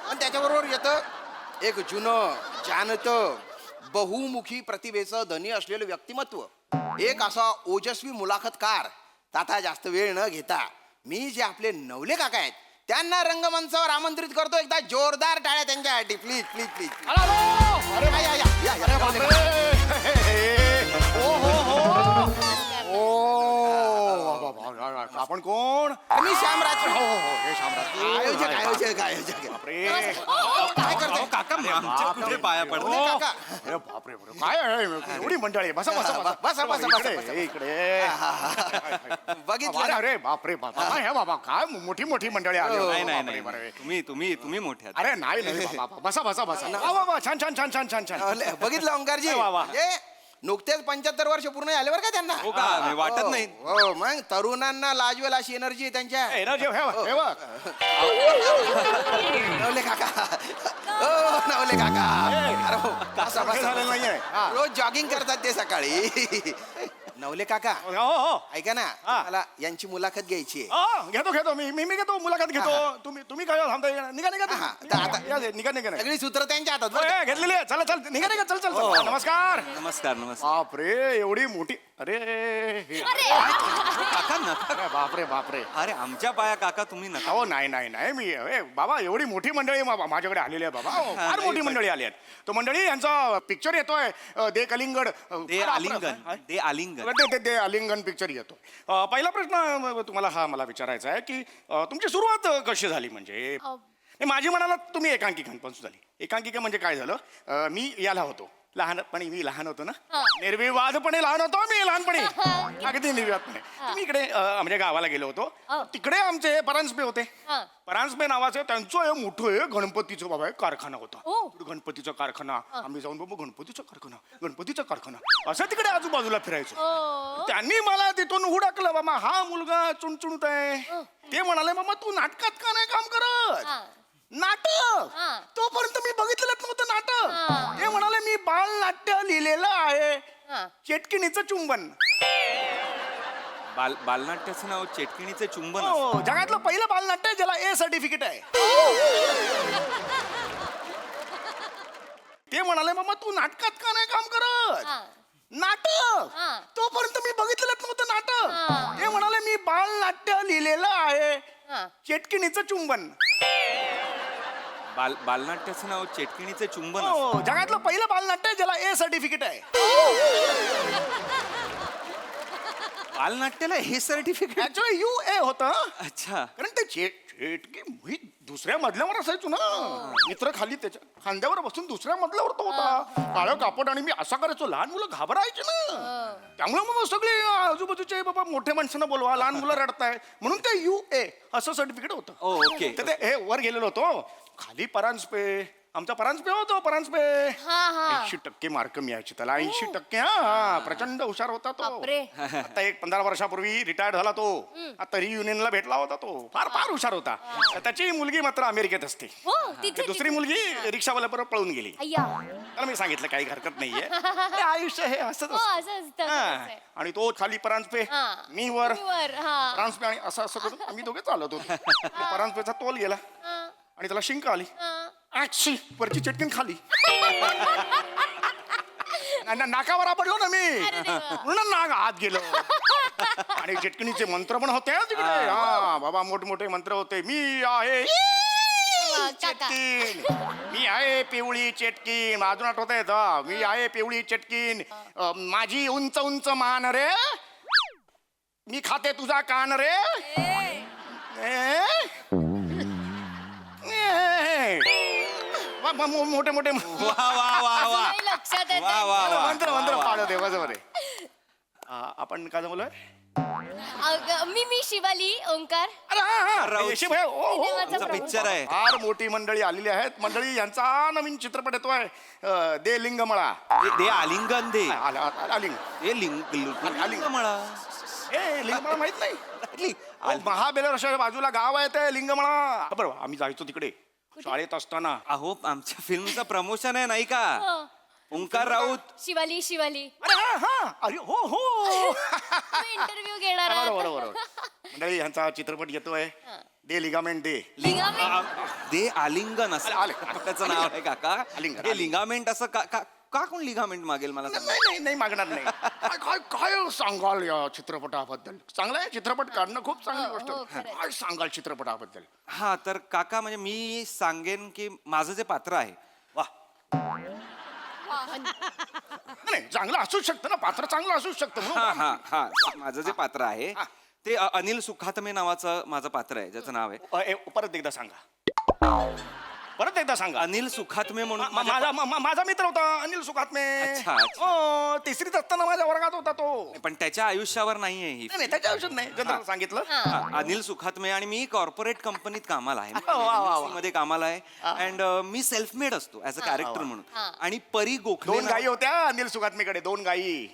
आणि त्याच्याबरोबर येतं एक जुनं जाणतं बहुमुखी प्रतिभेचं धनी असलेलं व्यक्तिमत्व, एक असा ओजस्वी मुलाखतकार. आता जास्त वेळ न घेता मी जे आपले नवले काका आहेत त्यांना रंगमंचावर आमंत्रित करतो. एकदा जोरदार टाळ्या त्यांच्यासाठी प्लीज प्लीज प्लीज. आपण कोण? मी श्यामराज. हो हो हो हे शामराज. आयोजक आयोजक आयोजक. बापरे. काय करताय काका आमच्या कुठे पाया पडतो? नवले काका. अरे बापरे बापरे. काय आहे? एवढी मंडळी आहे. बसा बसा बसा बसा, बसा, बसा, इकडे, बसा. इकडे. बघितलं ना? अरे बापरे बाबा हे बाबा काय मोठी मोठी मंडळी आली. नाही बापरे, नाही बापरे. नाही तुम्ही मोठे आहात. अरे नाही नाही बाबा बसा बसा बसा वा वा छान छान छान छान छान छान. बघितलं ओंकारजी? वा, वा. हे नुकतेच 75 वर्ष पूर्ण झाले बरं का त्यांना. हो का? नाही, वाटत हो, नाही. हो मग तरुणांना लाजवेल अशी एनर्जी आहे त्यांच्या. एनर्जी हे बघ, हे बघ. नवले काका. हो नवले काका. अरे हो, बसा, हे बसा, झालेलं बसा. नाहीये. हा. रोज जॉगिंग करतात ते सकाळी. नवले काका हो हो ऐका ना, हा. मला यांची मुलाखत घ्यायची आहे. घेतो घेतो मी घेतो मुलाखत घेतो. तुम्ही काय थांबता निघा निघा हा, तर आता- या, निघा निघा निघा. सगळी सूत्र त्यांच्या हातात बरं का? घेतलेली आहे. चला चल निघा निघा चल चल हो. चल. नमस्कार. नमस्कार नमस्कार. बापरे एवढी मोठी. अरे काका नका. अरे बापरे बापरे. अरे आमच्या पाया काका तुम्ही नका. हो नाही नाही नाही मी बाबा एवढी मोठी मंडळी माझ्याकडे आलेली आहे बाबा. फार नाही, मोठी पण- मंडळी आली आहेत. तो मंडळी यांचा पिक्चर येतोय दे कलिंगड. दे आलिंगन दे आलिंगन. ते आलिंगन पिक्चर येतो. पहिला प्रश्न तुम्हाला हा मला विचारायचा आहे की तुमची सुरुवात कशी झाली? म्हणजे माझी म्हणाला तुम्ही एकांकिकांपासून झाली. एकांकिका म्हणजे काय झालं, मी याला होतो लहानपणी. मी लहान होतो ना, निर्विवादपणे लहान होतो मी लहानपणी. अगदी निर्विवादपणे. मी इकडे म्हणजे गावाला गेलो होतो. तिकडे आमचे परांजपे होते. परांजपे नावाचं त्यांचं हे मोठं गणपतीचं बाबा एक कारखाना होता. गणपतीचा कारखाना. आम्ही जाऊन बाबा गणपतीचा कारखाना असं तिकडे आजूबाजूला फिरायचो. त्यांनी मला तिथून हुडकलं, बाबा हा मुलगा चुणचुणत आहे. ते म्हणाले, मामा तू नाटकात का नाही काम करत? नाटक तोपर्यंत मी बघितलंच नव्हतं नाटक. ते म्हणाले मी बालनाट्य लिहिलेलं आहे, चेटकिणीचं चुंबन. बालनाट्याचं नाव चेटकिणीचे चुंबन. हो, जगातलं पहिलं बालनाट्य ज्याला ए सर्टिफिकेट आहे. ते म्हणाले, मामा तू नाटकात का नाही काम करत? नाटक तोपर्यंत मी बघितलंच नव्हतं नाटक. ते म्हणाले मी बालनाट्य लिहिलेलं आहे, चेटकिणीचं चुंबन. बालनाट्याचं नाव चेटकिणीचे चुंबन. हो, जगातलं पहिलं बालनाट्य ज्याला ए सर्टिफिकेट आहे. बालनाट्याला हे सर्टिफिकेट. ऍक्च्युअली UA होतं. अच्छा. कारण ते चेटकी मी दुसऱ्या मजल्यावर असायचो ना. मित्र खाली त्याच्या खांद्यावर बसून दुसऱ्या मजल्यावर तो होता. काळं कापड आणि मी असा करायचो. लहान मुलं घाबरायचे ना. त्यामुळे मग सगळे आजूबाजूचे बाबा मोठ्या माणसांना बोलवा, लहान मुलं रडताय म्हणून ते UA असं सर्टिफिकेट होतं. ओके. तर ते हे वर गेलेलो होतो. खाली परांजपे. आमचा परांजपे होतो. परांजपे 80% मार्क मिळायचे त्याला. 80%. हा प्रचंड हुशार होता तो. आता एक 15 वर्षापूर्वी रिटायर्ड झाला तो. आता रियुनियनला भेटला होता तो. फार फार हुशार होता. त्याची मुलगी मात्र अमेरिकेत असते. ते दुसरी मुलगी रिक्षावाल्याबरोबर पळून गेली. त्याला मी सांगितलं काही हरकत नाहीये. हे आयुष्य हे असंच असतं. हा. आणि तो खाली परांजपे, मी वर. परांजपे आणि असं असं करून आम्ही दोघे चालत होतो. परांजपेचा तोल गेला आणि त्याला शिंक आली. वरची चटकीन खाली. नाकावर आपडलो ना मी. म्हणून नाक आत गेलो. आणि चटकिणीचे मंत्र पण होते तिकडे. हा बाबा मोठमोठे मंत्र होते. मी आहे चटकीन, मी आहे पिवळी चटकीन. अजून आठवत आहे का? मी आहे पिवळी चटकीन. माझी उंच उंच मान रे, मी खाते तुझा कान रे. मोठे मोठे लक्षात मंत्र मंत्र पाळत आहे माझ्यामध्ये. आपण काय बोलूय? मी शिवाली ओंकार. पिक्चर आहे. फार मोठी मंडळी आलेली आहेत. मंडळी यांचा नवीन चित्रपट येतोय दे लिंगमळा. दे आलिंगन दे आलिंग हे लिंगमळा. ए लिंगमळा माहित नाही? महाबळेश्वरच्या बाजूला गाव आहे ते लिंगमळा. बरोबर आम्ही जायचो तिकडे. शाळेत असताना. अहो आमच्या फिल्मचं प्रमोशन आहे नाही का ओंकार राऊत शिवाली शिवाली अरे हा अरे हो हो इंटरव्ह्यू घेणार आहात. बरोबर बरोबर. मंडळी ह्यांचा चित्रपट येतोय दे लिगामेंट दे. दे आलिंगन असं त्याचं नाव आहे काका आलिंगन, हे लिगामेंट असं का का का कोण लिगामेंट मागेल मला सांगा नाही नाही नाही मागणार नाही. काय काय काय सांगाल या चित्रपटाबद्दल? चांगला आहे चित्रपट काढणं खूप चांगली गोष्ट आहे. काय सांगाल चित्रपटाबद्दल? हा तर काका म्हणजे मी सांगेन की माझं जे पात्र आहे वा नाही चांगलं असूच शकतं ना पात्र चांगलं असूच शकतं म्हणून हा हा हा माझं जे पात्र आहे ते अनिल सुखातमे नावाचं माझं पात्र आहे ज्याचं नाव आहे परत एकदा सांगा परत एकदा सांगा. अनिल सुखातमे म्हणून माझा मित्र होता अनिल सुखात्मे. अच्छा, हो तिसरीत असताना माझ्या वर्गात होता तो. पण त्याच्या आयुष्यावर नाहीये ही नाही त्याच्या आयुष्यात नाही जनरल सांगितलं. हा, अनिल सुखात्मे आणि मी कॉर्पोरेट कंपनीत कामाला आहे वा, वा, वा. मध्ये कामाला आहे अँड मी सेल्फ मेड असतो ऍज अ कॅरेक्टर म्हणून आणि परी गोखले दोन गायी होत्या अनिल सुखात्मेकडे 2 गायी.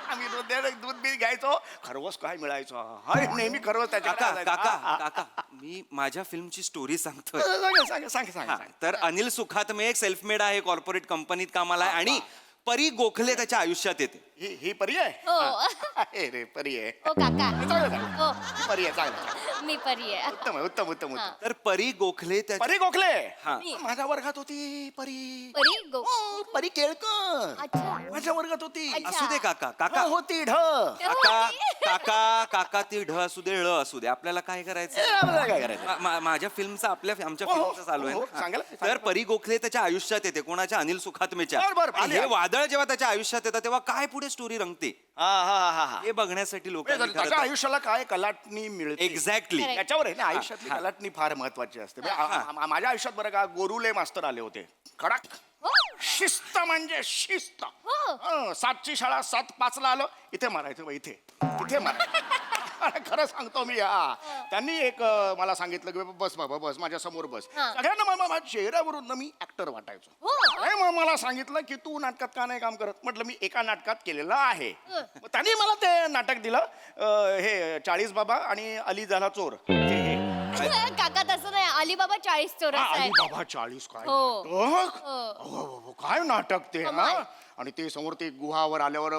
आम्ही दूध बी घ्यायचो खरवस काय मिळायचं अरे नेहमी खरवस काका त्याच्या काका काका मी माझ्या फिल्मची स्टोरी सांगतोय सांग. तर अनिल सुखात्मे एक सेल्फ मेड आहे कॉर्पोरेट कंपनीत कामाला आहे आणि परी गोखले त्याच्या आयुष्यात येते ही परी आहे. हो रे परी आहे. हो काका चांगलं हो परी आहे चांगलं मी परी आहे. उत्तम आहे उत्तम उत्तम उत्तम. तर परी गोखले त्याच्या परी गोखले हा. माझ्या वर्गात होती परी. परी गो हो, परी केळकर अच्छा माझ्या वर्गात होती. अच्छा. असू दे काका काका होती ढ काका काका काका ती ढ असू दे ळ असू दे आपल्याला काय करायचं आपल्याला काय करायचं? माझ्या फिल्मचं आमच्या हो, फिल्मचं चालू आहे हो, ना. सांगा. तर परी गोखले त्याच्या आयुष्यात येते कोणाच्या अनिल सुखात्मेच्या बरं, आणि आली, हे आली. वादळ जेव्हा त्याच्या आयुष्यात येतं तेव्हा काय पुढे स्टोरी रंगते हा हे बघण्यासाठी लोक त्याच्या आयुष्याला काय कलाटणी मिळते एक्झॅक्टली त्याच्यावर आहे ना आयुष्यातली कलाटणी फार महत्वाची असते म्हणजे माझ्या आयुष्यात बरं का गोरुले मास्तर आले होते कडक शिस्त म्हणजे शिस्त. 7ची शाळा 7:05 आलो इथे मारायचं बा, इथे मारायचं. खरं सांगतो मी त्यांनी एक मला सांगितलं की बस बाबा बस माझ्या समोर बस. सगळ्यांना माझ्या चेहऱ्यावरून ना मी ऍक्टर वाटायचो. मग मला सांगितलं की तू नाटकात का नाही काम करत म्हटलं मी एका नाटकात केलेलं आहे. मग त्यांनी मला ते नाटक दिलं हे 40 बाबा आणि अली झाला चोर. काका तसं नाही अलिबाबा 40 चोरस आहे. अली बाबा 40 काय हो. नाटक? काय नाटक ते हा आणि ते समोर ते गुहावर आल्यावर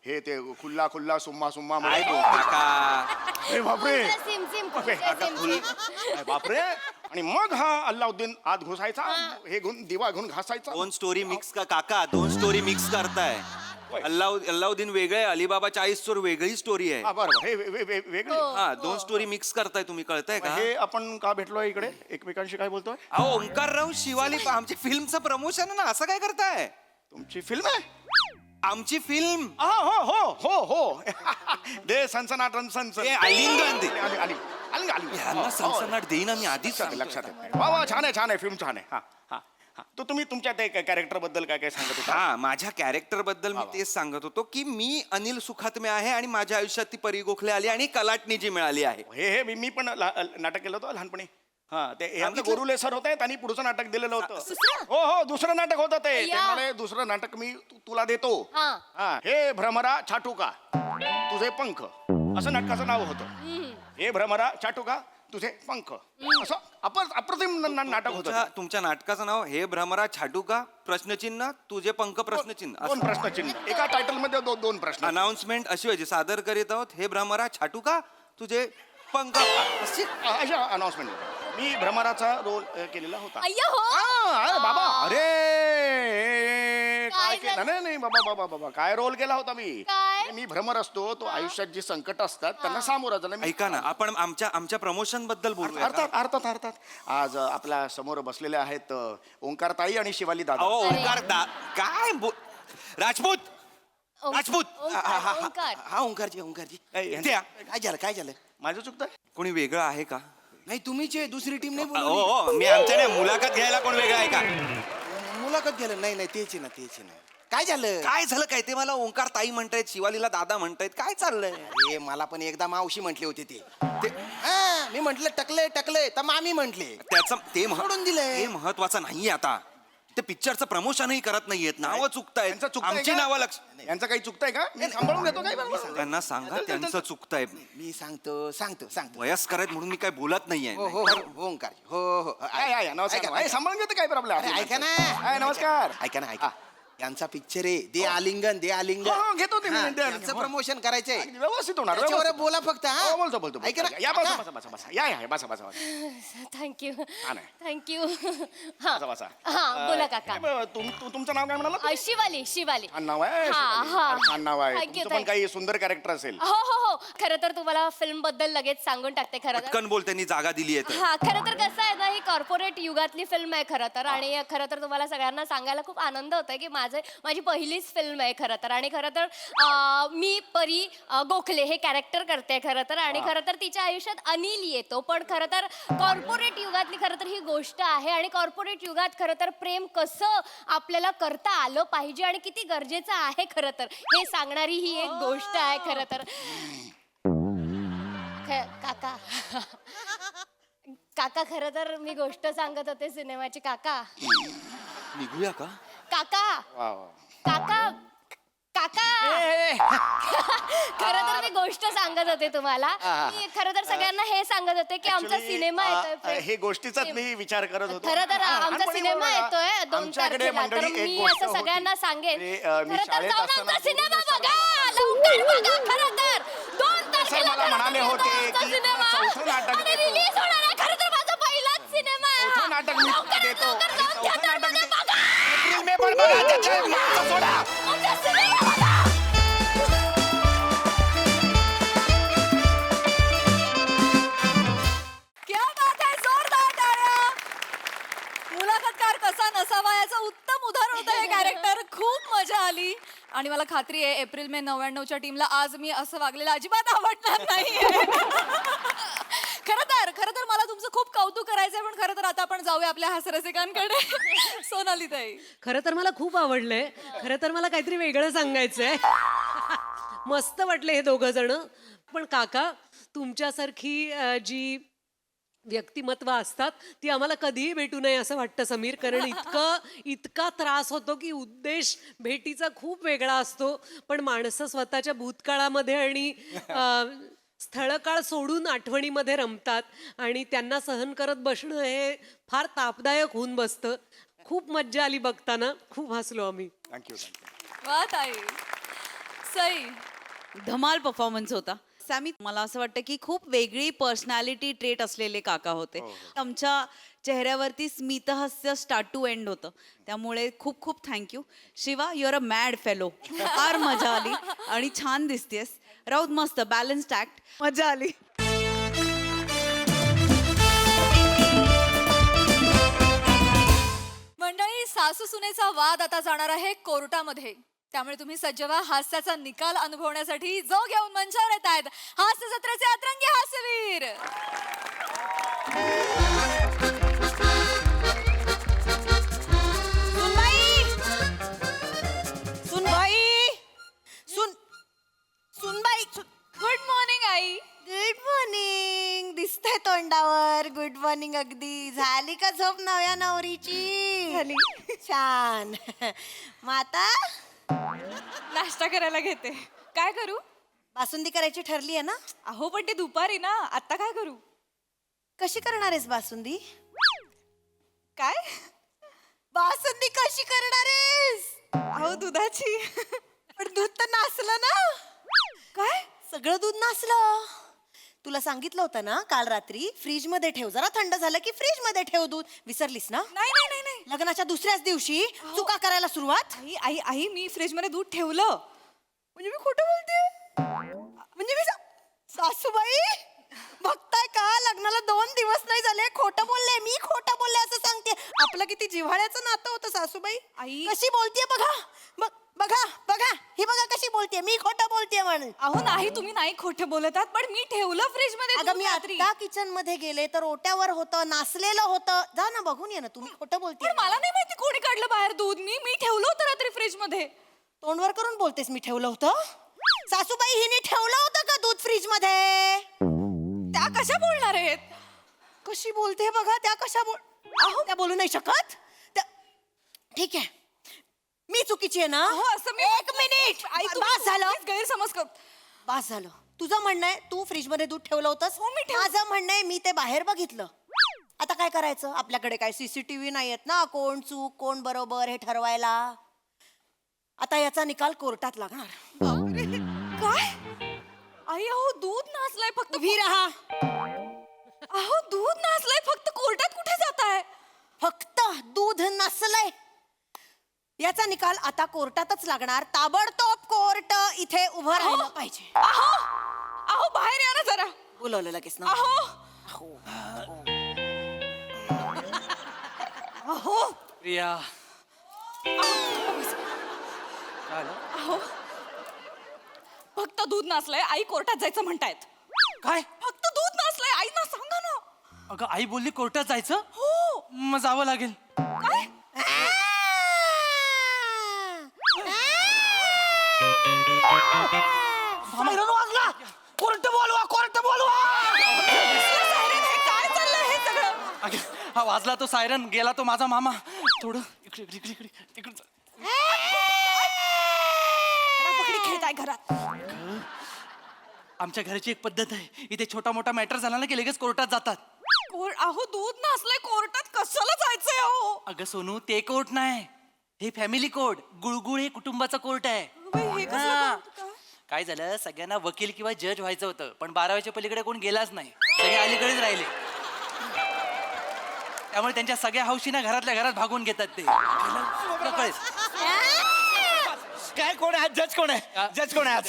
हे ते खुल्ला खुल्ला सुम्मा सुम्मा काका बापरे सिम सिम बापरे. आणि मग हा अल्लाउद्दीन आत घुसायचा हे घेऊन दिवा घेऊन घासायचा. दोन स्टोरी मिक्स काका दोन स्टोरी मिक्स करताय अल्लाउद्दीन वेगळे अलिबाबा 40 चोर वेगळी स्टोरी आहे. बरोबर हे वेगळे हा दोन स्टोरी मिक्स करताय तुम्ही कळताय का हे आपण का भेटलोय इकडे एकमेकांशी काय बोलतोय? अहो ओंकार राव शिवाली आमची फिल्मचं प्रमोशन ना असं काय करताय तुमची फिल्म आहे आमची फिल्म हो हो हो हो दे सनसनाट सनसन आलिंगन दे आली यांना सनसनाट देईन आम्ही आधीच लक्षात येत वा वा छान आहे फिल्म छान आहे. हा हा हा तो तुम्ही तुमच्या ते कॅरेक्टर बद्दल काय काय सांगत होता? हा माझ्या कॅरेक्टर बद्दल मी तेच सांगत होतो की मी अनिल सुखात्मे आहे आणि माझ्या आयुष्यात ती परी गोखले आली आणि कलाटणी जी मिळाली आहे. हे मी पण नाटक केलं होतं लहानपणी. हा ते आमचे गोरुले सर होते त्यांनी पुढचं नाटक दिलेलं होतं. हो हो दुसरं नाटक होतं ते म्हणाले दुसरं नाटक मी तुला देतो. हा हे भ्रमरा छाटू का तुझे पंख असं नाटकाचं नाव होतं. हे भ्रमरा छाटू का तुझे पंख असं अप्रतिम नाटक होतं. तुमच्या नाटकाचं नाव हे भ्रमरा छाटू का प्रश्नचिन्ह तुझे पंख प्रश्नचिन्ह 2 प्रश्नचिन्ह एका टायटल मध्ये 2 प्रश्न. अनाउन्समेंट अशी व्हायची सादर करीत आहोत हे भ्रमरा छाटू का तुझे पंख अशा अनाउन्समेंट. मी भ्रमराचा रोल केलेला होता. हो अरे बाबा अरे काय केलं नाही बाबा बाबा काय रोल केला होता मी भ्रमर असतो तो आयुष्यात जी संकट असतात त्यांना सामोरा झाला. ऐका ना आपण आमच्या प्रमोशन बद्दल बोलूया. अर्थात आज आपल्या समोर बसलेले आहेत ओंकार ताई आणि शिवाली दादा. ओंकार काय राजपूत हा ओंकारजी काय झालं माझं चुकतं कोणी वेगळं आहे का? नाही तुम्हीच आहे दुसरी टीम नाही हो मी आमच्या नाही मुलाखत घ्यायला कोण वेगळं आहे का? मुलाखत गेलं नाही तेच आहे ना काय झालं काय ते मला ओंकार ताई म्हणतायत शिवालीला दादा म्हणतायत काय चाललंय? अरे मला पण एकदा मावशी म्हटले होते ते मी म्हंटल टकले तर मामी म्हंटले त्याचं ते सोडून दिलंय. हे महत्वाचं नाहीये आता ते पिक्चरचं प्रमोशनही करत नाहीयेत, नावं चुकतायत, यांचं चुकतंय आमची का? नावं लक्ष. यांचं काही चुकतंय का मी सांभाळून घेतो काय बरोबर त्यांना सांगा त्यांचं चुकतंय. मी सांगतो वयस्कर आहेत म्हणून मी काय बोलत नाहीये. हो हो हो ओंकार हो हो नमस्कार ऐका, अरे, सांभाळून घेतो काय प्रॉब्लेम अरे, ऐका ना. नमस्कार ऐका ना ऐका यांचा पिक्चर आहे दे आलिंगन दे आलिंगन हो, घेतो ते मी. हा, दे आलिंगन. यांचं प्रमोशन करायचंय अगदी व्यवस्थित होणार त्याच्यावर व्यवस्थित. बोला फक्त हा हो, बोलतो ऐका ना या बसा काका. बसा बसा या बसा बसा थँक्यू हा, नाही. थँक्यू हा बसा बसा हा बोला काका तुमचं नाव काय म्हणाला शिवाली शिवाली छान नाव आहे हा, शिवाली. हा. फार छान नाव आहे Thank you, तुमचं पण thank काही सुंदर कॅरेक्टर असेल हो हो हो खरं तर तुम्हाला फिल्म बद्दल लगेच सांगून टाकते खरं तर पटकन बोल, त्यांनी जागा दिली आहे. हा खरं तर कसं आहे ना ही कॉर्पोरेट युगातली फिल्म आहे खरं तर आणि खरं तर तुम्हाला सगळ्यांना सांगायला खूप आनंद होतोय की माझी पहिलीच फिल्म आहे खरं तर आणि खरं तर मी परी गोखले हे कॅरेक्टर करते खरं तर आणि खरं तर तिच्या आयुष्यात अनिल येतो पण खरं तर कॉर्पोरेट युगातली खरं तर ही गोष्ट आहे आणि कॉर्पोरेट युगात खरं तर प्रेम कसं आपल्याला करता आलं पाहिजे आणि किती गरजेचं आहे खरं तर हे सांगणारी ही एक गोष्ट आहे खरं तर काका काका खरं तर मी गोष्ट सांगत होते सिनेमाची काका निघूया का? काका वा वा काका काका खरं तर मी गोष्ट सांगत होते तुम्हाला मी खरं तर सगळ्यांना हे सांगत होते की आमचा Actually, सिनेमा येतोय हे गोष्टीचाच मी विचार करत होतो खरं तर आमचा लहानपणी सिनेमा बघा, येतोय 2 आमच्याकडे तारखेला तर मंडळी एक मी गोष्ट असं सगळ्यांना होती. सांगेन म्हणजे, मी खरं तर शाळेत जाऊन असताना आमचा सिनेमा पूर्ण बघा लवकर बघा खरं तर 2 तारखेला मला खरं तर म्हणाले होते आमचा की सिनेमा चौथं नाटक आणि देतो. रिलीज होणार आहे खरं तर माझा पहिलाच सिनेमा आहे चौथं हा. नाटक मी लवकरात देतो. लवकर आणि जाऊन चौथं नाटक थिएटरमध्ये दे- बघा. एप्रिल मे पण बघा त्याच्यात मागचं सोडा आमचा सिनेमा बघा. क्या बात आहे जोरदार टाळ्या मुलाखतकार कसा नसावा याचं उत्तम उदाहरण होतं हे कॅरेक्टर खूप मजा आली आणि मला खात्री आहे एप्रिल मे 99च्या टीमला आज मी असं वागलेलं अजिबात आवडणार नाहीये खरं तर मला तुमचं खूप कौतुक करायचंय पण खरं तर आता आपण जाऊया आपल्या हास्यरसिकांकडे सोनाली ताई खरं तर मला खूप आवडलंय खरं तर मला काहीतरी वेगळं सांगायचंय मस्त वाटले हे दोघं जण पण काका तुमच्यासारखी जी व्यक्तिमत्व असतात ती आम्हाला कधीही भेटू नये असं वाटतं समीर कारण इतका त्रास होतो की उद्देश भेटीचा खूप वेगळा असतो पण माणसं स्वतःच्या भूतकाळामध्ये आणि स्थळकाळ सोडून आठवणीमध्ये रमतात आणि त्यांना सहन करत बसणं हे फार तापदायक होऊन बसतं खूप मज्जा आली बघताना खूप हसलो आम्ही थँक्यू वा ताई सई धमाल परफॉर्मन्स होता सॅमी मला असं वाटतं की खूप वेगळी पर्सनॅलिटी ट्रेट असलेले काका होते आमच्या चेहऱ्यावरती स्मितहास्य स्टार्ट टू एंड होतं त्यामुळे खूप खूप thank you Shiva your a mad fellow फार मजा आली आणि छान दिसतेस राऊत मस्त बॅलन्स्ड ऍक्ट मजा आली मंडळी सासू सुनेचा वाद आता जाणार आहे कोर्टामध्ये त्यामुळे तुम्ही सज्ज व्हा हास्याचा निकाल अनुभवण्यासाठी जो घेऊन मंचावर येत आहेत हास्य जत्रेचे अतरंगी हास्यवीर सुनबाई good morning I good morning दिसतंय तोंडावर गुड मॉर्निंग अगदी झाली का झोप नव्या नवरीची झाली छान माता नाश्ता करायला घेते काय करू बासुंदी करायची ठरली आहे ना अहो पण ते दुपारी ना आता काय करू कशी करणार आहेस बासुंदी काय बासुंदी कशी करणार आहेस अहो दुधाची पण दूध तर नासलं ना काय सगळं दूध नासलं तुला सांगितलं होतं ना काल रात्री फ्रीज मध्ये ठेव जरा थंड झालं की फ्रीज मध्ये ठेव दूध विसरलीस ना नाही नाही नाही नाही लग्नाच्या दुसऱ्याच दिवशी चुका करायला सुरुवात आई आई आई मी फ्रीज मध्ये दूध ठेवलं म्हणजे मी खोटं बोलते म्हणजे मी सासूबाई बघताय का लग्नाला 2 दिवस नाही झाले खोटं बोलले मी खोटं बोलले असं सांगते आपलं किती जिव्हाळ्याचं नातं होतं सासूबाई आई. कशी बोलतेय बघा बघा बघा ही बघा कशी बोलतेय मी खोटं बोलतेय म्हणून अहो नाही तुम्ही नाही खोटं बोलत आहात पण मी ठेवलं फ्रीज मध्ये अगं दूध मी रात्री. आता किचन मध्ये गेले तर ओट्यावर होतं नासलेलं होतं जा ना बघून ये ना तुम्ही खोटं बोलते पण मला नाही माहिती कोणी काढलं बाहेर दूध मी ठेवलं होतं रात्री फ्रीज मध्ये तोंडवर करून बोलतेस मी ठेवलं होतं सासूबाई हिने ठेवलं होतं का दूध फ्रीज मध्ये त्या कशा बोलणार आहेत कशी बोलते बघा त्या कशा बोल अहो त्या बोलू नाही शकत ठीक आहे मी चुकीची आहे ना हो असं मी एक मिनिट आई बास झालं गैरसमज कर. बास झालं तुझं म्हणणं आहे तू फ्रीज मध्ये दूध ठेवलं होतंस हो, मी माझं म्हणणं आहे मी ते बाहेर बघितलं आता काय करायचं आपल्याकडे काय सीसीटीव्ही नाही आहेत ना कोण चूक कोण बरोबर हे ठरवायला आता याचा निकाल कोर्टात लागणार काय आई अहो दूध नासलाय फक्त उभी राहा अहो दूध नासलाय फक्त कोर्टात कुठे जाताय फक्त दूध नसलंय याचा निकाल आता कोर्टातच लागणार ताबडतोब कोर्ट इथे उभं राहिलं पाहिजे अहो अहो बाहेर या ना जरा बोलवलं लगेच ना अहो अहो प्रिया अहो फक्त दूध नासलंय आई कोर्टात जायचं म्हणतायत काय फक्त दूध नासलंय आई ना सांगा ना अगं आई बोलली कोर्टात जायचं हो मग जावं लागेल. काय वाजला कोर्ट बोलवा कोर्ट बोलवा. काय चाललंय हे सगळं अगं, हा वाजला तो सायरन गेला तो माझा मामा थोडं इकडे इकडे इकडे इकडे तिकडे जा. पकडी खेळताय घरात आमच्या घराची एक पद्धत आहे इथे छोटा मोठा मॅटर झाला ना की लगेच कोर्टात जातात. अहो दूध नासलंय कोर्टात कशाला जायचंय अहो अगं सोनू ते कोर्ट नाही हे फॅमिली कोर्ट गुळगुळ हे कुटुंबाचा कोर्ट आहे. हे कसलं हा. कोर्ट? काय झालं सगळ्यांना वकील किंवा जज व्हायचं होतं पण 12व्याच्या पलीकडे कोण गेलाच नाही सगळे अलीकडेच राहिले त्यामुळे त्यांच्या सगळ्या हौशीना घरातल्या घरात भागून घेतात ते कळलं? काय कोण आहे जज कोण आहे जज कोण आहे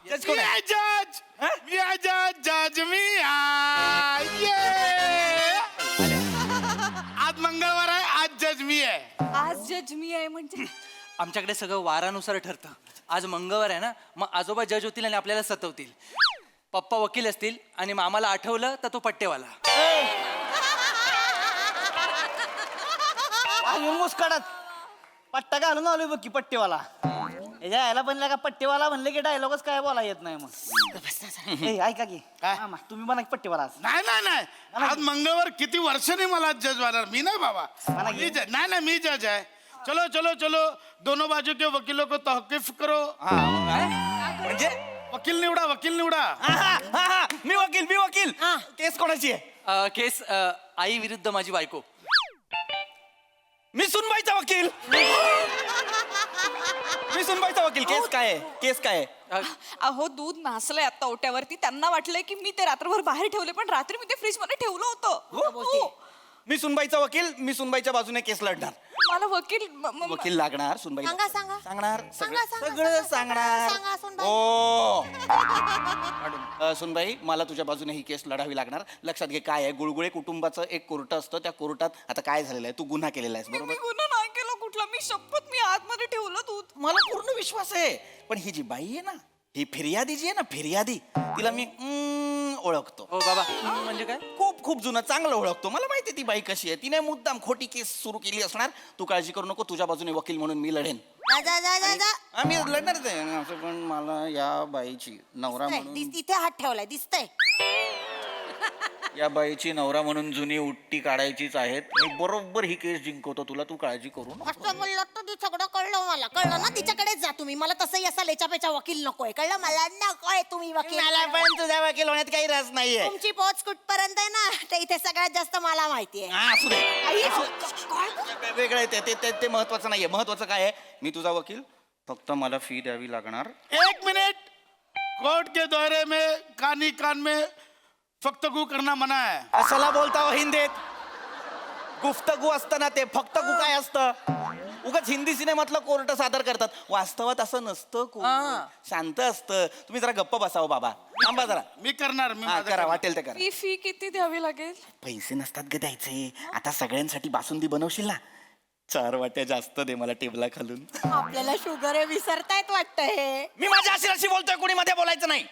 जज कोण आहे जज मी आहे जज जज मी आहे. आज मंगळवार आहे आज जज मी आहे. आज जज मी आहे म्हणजे आमच्याकडे सगळं वारानुसार ठरतं आज मंगळवार आहे ना मग आजोबा जज होतील आणि आपल्याला सतवतील पप्पा वकील असतील आणि मामाला आठवलं तर तो पट्टेवाला. मुस्कडत पट्टा घालून आलोय बघ की पट्टेवाला यायला बनला का पट्टेवाला म्हणले की डायलॉगच काय बोला येत नाही मग ए, ऐका की मामा, तुम्ही म्हणा की पट्टेवाला आज. नाही नाही नाही आज मंगळवार किती वर्षांनी मला जज बनणार मी नाही बाबा मी जज नाही नाही मी जज आहे. चलो चलो चलो दोनों बाजू के वकीलों को तहकीफ करो. म्हणजे वकील निवडा वकील निवडा. मी वकील केस कोणाची आहे केस आई विरुद्ध माझी बायको. मी सुनबाईचा वकील केस काय आहे केस काय आहे अहो दूध नासलंय आता ओट्यावरती त्यांना वाटलंय की मी ते रात्रभर बाहेर ठेवले पण रात्री मी ते फ्रीज मध्ये ठेवलं होतं हो. मी सुनबाईचा वकील मी सुनबाईच्या बाजूने केस लढणार मला वकील वकील लागणार सुनबाई सांगा सांगा सांगणार सांगा, सगळं सांगणार सांगा, सुनबाई. हो सुनबाई मला तुझ्या बाजूने ही केस लढावी लागणार लक्षात घे काय आहे गुळगुळे कुटुंबाचं एक कोर्ट असतं त्या कोर्टात आता काय झालेलं आहे तू गुन्हा केलेला आहेस मी बरोबर गुन्हा नाही केला कुठला मी शपथ मी आतमध्ये ठेवलं दूध मला पूर्ण विश्वास आहे पण ही जी बाई आहे ना ही फिर्यादी जी आहे ना फिर्यादी तिला मी ओळखतो हो बाबा म्हणजे काय खूप खूप जुनं चांगलं ओळखतो मला माहिती आहे ती बाई कशी आहे तिने मुद्दाम खोटी केस सुरू केली असणार तू काळजी करू नको तुझ्या बाजूने वकील म्हणून मी लढेन जा, जा, जा, जा, जा. आम्ही लढणारच आहे असं पण मला या बाईची नवरा म्हणून तिथे हात ठेवलाय दिसतंय या बाईची नवरा म्हणून जुनी उट्टी काढायचीच आहेत मी बरोबर ही केस जिंकवतो तुला तू काळजी करू नको. असं बोललं तर ते सगळं कळलं ना तिच्याकडेच जा तुम्ही मला तसंही असा लेचापेचा वकील नकोय कळलं मला नकोय तुम्ही वकील मला पण तुझ्या वकील होण्यात काही रस नाहीये तुमची पोच कुठपर्यंत आहे ना ते इथे सगळ्यात जास्त मला माहितीये हा, असू दे वेगळं आहे ते महत्वाचं नाहीये महत्वाचं काय आहे मी तुझा वकील फक्त मला फी द्यावी लागणार. एक मिनट कोर्ट के दौरे में कान में फक्तगू करना मना है. असला बोलता हो हिंदीत गुफ्तगू असतं ना ते फक्त गु काय असतं उगाच हिंदी सिनेमातलं कोर्ट सादर करतात वास्तवात असं नसतं कोर्ट शांत असतं तुम्ही जरा गप्प बसावं बाबा थांबा जरा मी करणार मी हा, माझं करा करणार. वाटेल ते करा ही फी किती द्यावी लागेल पैसे नसतात ग द्यायचे आता सगळ्यांसाठी बासुंदी बनवशील ना 4 वाट्या जास्त दे मला टेबला खालून आपल्याला शुगर विसरतायत वाटतं हे मी माझ्या अशी बोलतोय कोणी मध्ये बोलायचं नाही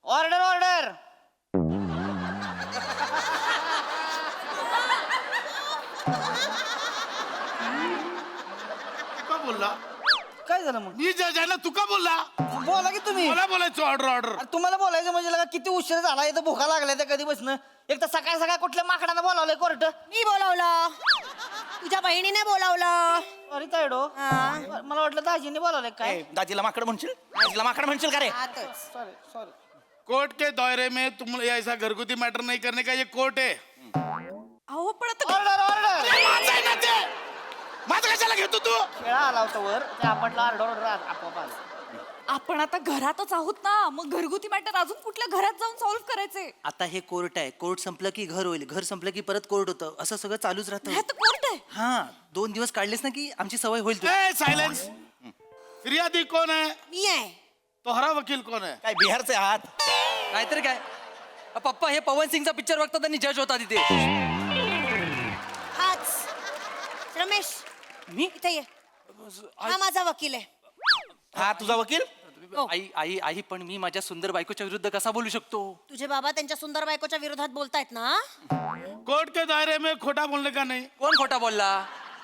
ऑर्डर ऑर्डर का बोलला काय झालं मग मी जज आहे ना तू का बोलला बोला की तुम्ही मला बोलायचं ऑर्डर ऑर्डर अरे तुम्हाला बोलायचं म्हणजे लगा किती उशीर झाला इथं भुका लागल्या तर कधी बसणं एक तर सकाळ सकाळ कुठल्या माकडानं बोलावलंय कोर्ट मी बोलवलं तुझ्या बहिणीने बोलावलं. अरे तायडो मला वाटलं दाजीने बोलावलंय काय. दाजीला माकड म्हणशील दाजीला माकड म्हणशील का रे सॉरी सॉरी. कोर्ट के दायरे में तुम ऐसा घरगुती मैटर नहीं करने का, ये कोर्ट है. अहो पण आता ऑर्डर ऑर्डर. माझं कशाला घेतो तू? खेळा आला होता वर ते आपटला ऑर्डर ऑर्डर आपोआप आला. आपण आता घरातच आहोत ना, मग घरगुती मॅटर अजून कुठल्या घरात जाऊन सॉल्व्ह करायचे. आता हे कोर्ट आहे, कोर्ट संपलं की घर होईल, घर संपलं की परत कोर्ट होतं, असं सगळं चालूच राहतं. हे तर कोर्ट आहे. हा 2 दिवस काढलेस ना की आमची सवय होईल तुला. A silence. फिर्यादी कौन है? मी आहे. तोहरा वकील कौन है? काय बिहारचे आहात नाहीतर काय पप्पा हे पवन सिंगचा पिक्चर बघतात आणि जज होता तिथे. हाच रमेश, मी इथे ये. हा माझा वकील आहे. हा तुझा वकील आई आई आई पण मी माझ्या सुंदर बायकोच्या विरुद्ध कसा बोलू शकतो? तुझे बाबा त्यांच्या सुंदर बायकोच्या विरोधात बोलतायत ना. कोर्ट के दायरे में खोटा बोलने का नहीं. कोण खोटा बोलला?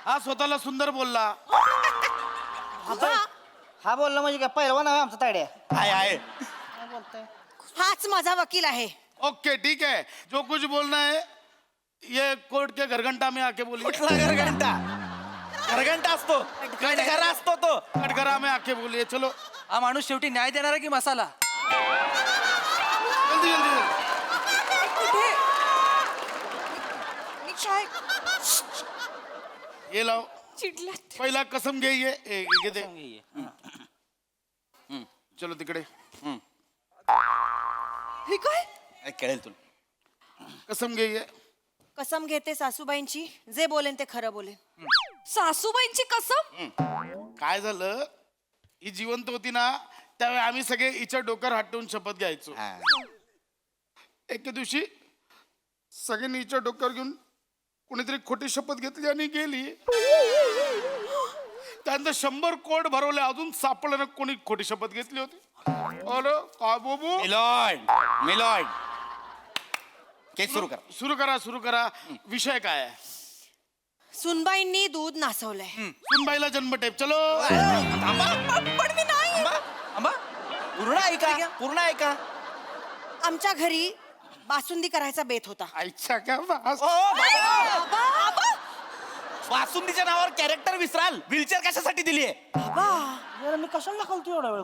हा स्वतःला सुंदर बोलला. हा बोलला म्हणजे काय पहिलवान आहे आमचा तायड्या. आहे हाच माझा वकील आहे. ओके ठीक है, जो कुछ बोलना है ये कोर्ट के घरघंटा में आके बोलिए. कुठला घरघंटा घरघंटा असतो कटघरा असतो तो कटघरा में आके बोलिए. चलो हा माणूस शेवटी न्याय देणार की मसाला? जल्दी जल्दी. मी काय ये लाओ. चिडल्यात. पहिला कसम घे. ये दे. चलो तिकडे. हे काय? कळेल तुला कसम घे. ये कसम घेते सासूबाईंची, जे बोलेन ते खरं बोलेन. सासूबाईंची कसम? काय झालं, ही जिवंत होती ना त्यावेळी आम्ही सगळे हिच्या डोक्यावर हात ठेवून शपथ घ्यायचो. एके दिवशी सगळ्यांनी हिच्या डोक्यावर घेऊन कोणीतरी खोटी शपथ घेतली आणि गेली. त्यानंतर 100 कोट भरवले, अजून सापडलं ना कोणी खोटी शपथ घेतली होती. अरे काय बाबू. मिलॉर्ड केस सुरू करा सुरू करा. विषय काय आहे? सुनबाईंनी दूध नासवलंय. सुनबाईला जन्मटेप. चलो. पण मी नाही. आंबा पूर्ण ऐका आमच्या घरी बासुंदी करायचा बेत होता. आईच्या का बास. वासुंदीच्या नावावर कॅरेक्टर विसराल. व्हीलचेअर कशासाठी दिली आहे? जरा मी कशाला दाखवतो एवढा वेळ.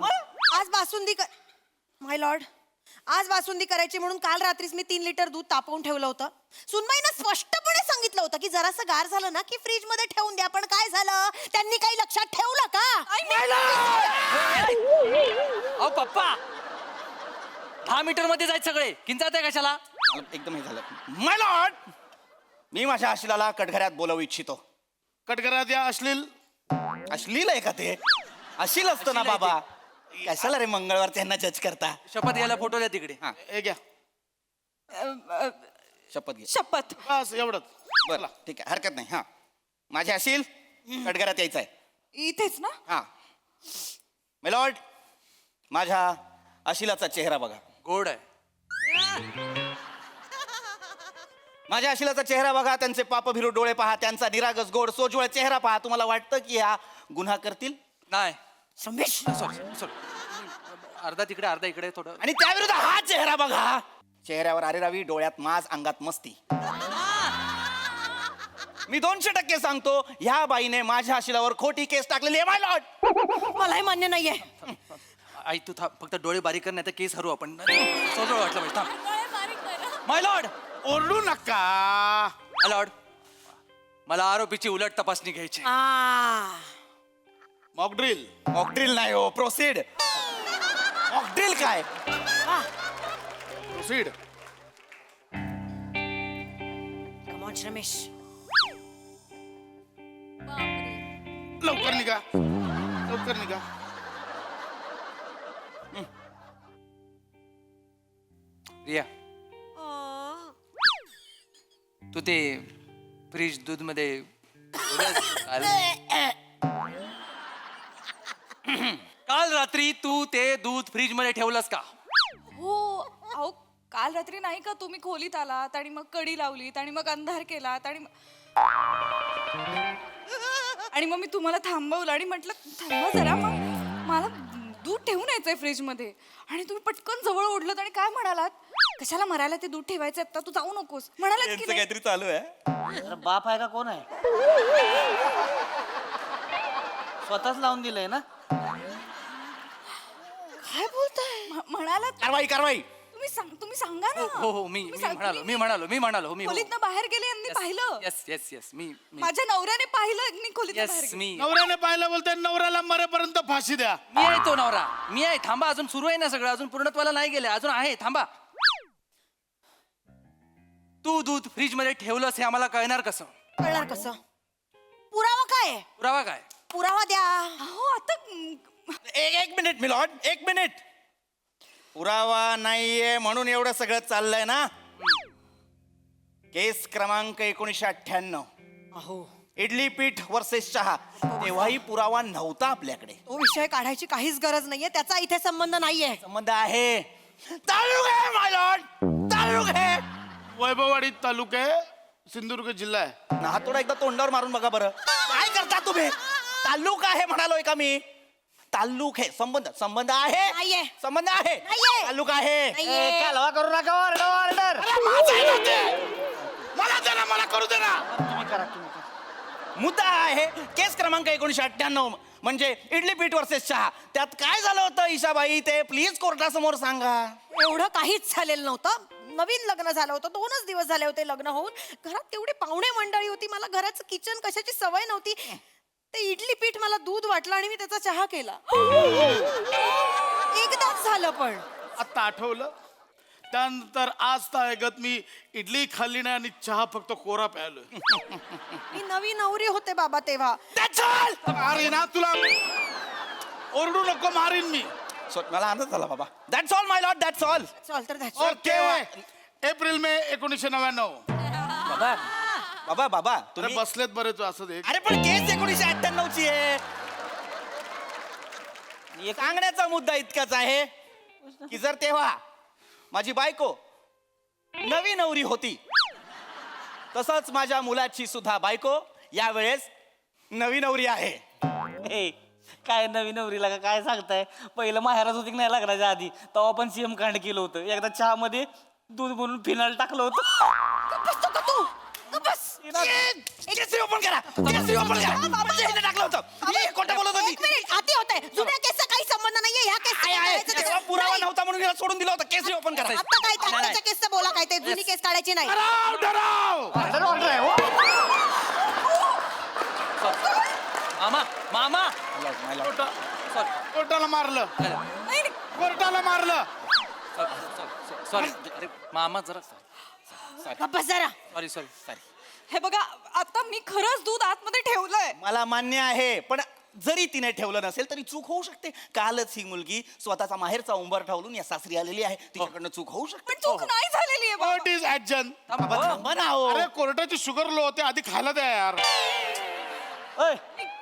आज बासुंदी माय लॉर्ड, आज बासुंदी करायची म्हणून काल रात्रीच मी 3 लिटर दूध तापवून ठेवलं होतं. सुनबाईनं स्पष्टपणे सांगितलं होतं की जरासं गार झालं ना की फ्रीज मध्ये ठेवून द्या. पण काय झालं, त्यांनी काही लक्षात ठेवलं का? अहो पप्पा 10 मीटर मध्ये जायचं सगळे, किंचाळत आहे कशाला? एकदम हे झालं माय लॉर्ड. मी माझ्या आशिलाला कटघऱ्यात बोलवू इच्छितो. कटकरात या अश्लील. अश्लील आहे का ते? अश्लील असतं ना बाबा. कशाला रे मंगळवार त्यांना जज करता. शपथ घ्यायला फोटो द्या तिकडे. हा हे घ्या. शपथ घे. शपथ. बस एवढंच. बरं ठीक आहे हरकत नाही. हा माझ्या अशील कटघऱ्यात यायचं आहे. इथेच ना? हा मिलॉर्ड, माझ्या अशिलाचा चेहरा बघा. गोड आहे. माझ्या अशिलाचा चेहरा बघा, त्यांचे पापभिरू डोळे पहा, त्यांचा निरागस गोड सोज्वळ चेहरा पहा. तुम्हाला वाटतं की हा गुन्हा करतील? नाही. रमेश, सॉरी अर्धा तिकडे अर्धा इकडे थोडं. आणि त्याविरुद्ध हा चेहरा बघा. चेहऱ्यावर आरेरावी, डोळ्यात माज, अंगात मस्ती. मी 200% सांगतो, ह्या बाईने माझ्या अशिलावर खोटी केस टाकलेली आहे माय लॉर्ड. मलाही मान्य नाहीये. आई तू फक्त डोळे बारीक कर, नाही तर केस हरू आपण. सोजवळ वाटलं पाहिजे. थांब. माय लॉर्ड. ओरडू नका. माय लॉर्ड, मला आरोपीची उलट तपासणी घ्यायची. मॉकड्रिल. मॉकड्रिल नाही हो, प्रोसीड. मॉकड्रिल काय? प्रोसीड. Come on Ramesh. लवकर निघा. लवकर निघा. रिया, तू ते फ्रीज दूध मध्ये काल रात्री तू ते दूध फ्रीज मध्ये ठेवलंस का? हो. अहो काल रात्री नाही का तुम्ही खोलीत आलात आणि मग कडी लावलीत आणि मग अंधार केलात आणि मग मी तुम्हाला थांबवलं आणि म्हटलं थांबा जरा, मग मला दूध ठेवून यायचंय फ्रीजमध्ये आणि तुम्ही पटकन जवळ ओढलत आणि काय म्हणालात, कशाला मरायला ते दूध ठेवायचं आता, तू जाऊ नकोस म्हणालात की यांचं नाही? काहीतरी चालू आहे. अरे बाप आहे का कोण आहे? स्वतःच लावून दिलंय ना. काय बोलताय? म्हणालात कारवाई कारवाई. तुम्ही सांगा ना. हो हो मी तुम्ही मी सांग- म्हणालो मी म्हणालो मी म्हणालो मी खोलीतनं बाहेर गेले यांनी पाहिलं. येस येस येस मी माझ्या नवऱ्याने पाहिलं यांनी खोलीतनं बाहेर येस गेले. मी नवऱ्याने पाहिलं बोलते नवऱ्याला मरेपर्यंत फाशी द्या. मी आहे तो नवरा. मी आहे. थांबा, अजून सुरू आहे ना सगळं, अजून पूर्णत्वाला नाही गेले, अजून आहे. थांबा. तू दूध फ्रीज मध्ये ठेवलंस हे आम्हाला कळणार कसं? कळणार कसं? पुरावा काय आहे? पुरावा काय? पुरावा द्या. हो आता एक मिनिट मिलॉर्ड, एक मिनिट. पुरावा नाहीये म्हणून एवढं सगळं चाललंय ना. केस क्रमांक 1998. अहो इडली पीठ वर्सेस चहा. तेव्हाही पुरावा नव्हता आपल्याकडे. तो विषय काढायची काहीच गरज नाहीये, त्याचा इथे संबंध नाहीये. संबंध आहे. तालुक आहे माय लॉर्ड, तालुक आहे. वैभववाडी तालुके सिंधुदुर्ग जिल्हा आहे. ना थोडा एकदा तोंडावर मारून बघा बरं. काय करता तुम्ही? तालुक आहे म्हणालोय का मी? तालुक आहे. संबंध संबंध आहे. नाहीये. संबंध आहे. नाहीये. तालुक आहे. नाहीये. कालवा करू नका. Order order. मला दे ना, मला करू दे ना. मुद्दा आहे केस क्रमांक 1998 म्हणजे इडली पीठ वर्सेस चहा. त्यात काय झालं होतं ईशाबाई ते प्लीज कोर्टासमोर सांगा. एवढं काहीच झालेलं नव्हतं. नवीन लग्न झालं होतं, 2च दिवस झाले होते लग्न होऊन. घरात तेवढी पाहुणे मंडळी होती, मला घराचं किचन कशाची सवय नव्हती. ते इडली पीठ मला दूध वाटलं आणि मी त्याचा चहा केला. एकदाच झालं पण. आता आठवलं. त्यानंतर आज तायगत मी इडली खाल्ली नाही आणि चहा फक्त कोरा प्यायलोय. मी नवी नवरी होते बाबा तेव्हा. अरे ना तुला ओरडू नको, मारीन मी. मला आनंद झाला बाबा. That's all my Lord, that's all. चल तर that's ओके. April May 1999. बाबा बाबा बाबा अरे तुम्ही बसलेत बरे तू असं दे. अरे पण केस 1998 ची आहे. सांगण्याचा मुद्दा इतकाच आहे की जर तेव्हा माझी बायको नवी नवरी होती, तसंच माझ्या मुलाची सुद्धा बायको यावेळेस नवी नवरी आहे. काय नवीन नवरीला का काय सांगताय? पहिलं माहेरात होती की नाही लग्नाच्या आधी, तेव्हा पण सीएम कांड केलं होतं. एकदा चहा मध्ये दूध बनवून फिनाल टाकलं होतं. केसरी ओपन करा. केसरी ओपन करा. म्हणजे ह्याने टाकलं होतं. ही खोटं बोलत होती. एक मिनिट, आती होतंय. जुन्या केसचा काही संबंध नाहीये ह्या आहे. केसचा. तेव्हा पुरावा नव्हता म्हणून हिला सोडून दिलं होतं. केसरी ओपन करा. आता काय ते आताच्या केसचं बोला, काय ते जुनी केस काढायची नाही. डराव डराव. ऑर्डर आहे हो. मामा मामा कोर्टाला मारलं. कोर्टाला मारलं. सॉरी अरे मामा जरा गप्प जरा. Sorry sorry sorry. हे बघा, आता मी खरंच दूध आतमध्ये ठेवलंय. मला मान्य आहे, पण जरी तिने ठेवलं नसेल तरी चूक होऊ शकते. कालच ही मुलगी स्वतःचा माहेरचा उंबर ठेवून या सासरी आलेली आहे. तिच्याकडनं चूक होऊ शकते. पण चूक नाही झालेली आहे बाबा. Court is adjourned. बाबा थांबा ना हो. अरे कोर्टाची शुगर लो होते, आधी खायला द्या यार. अय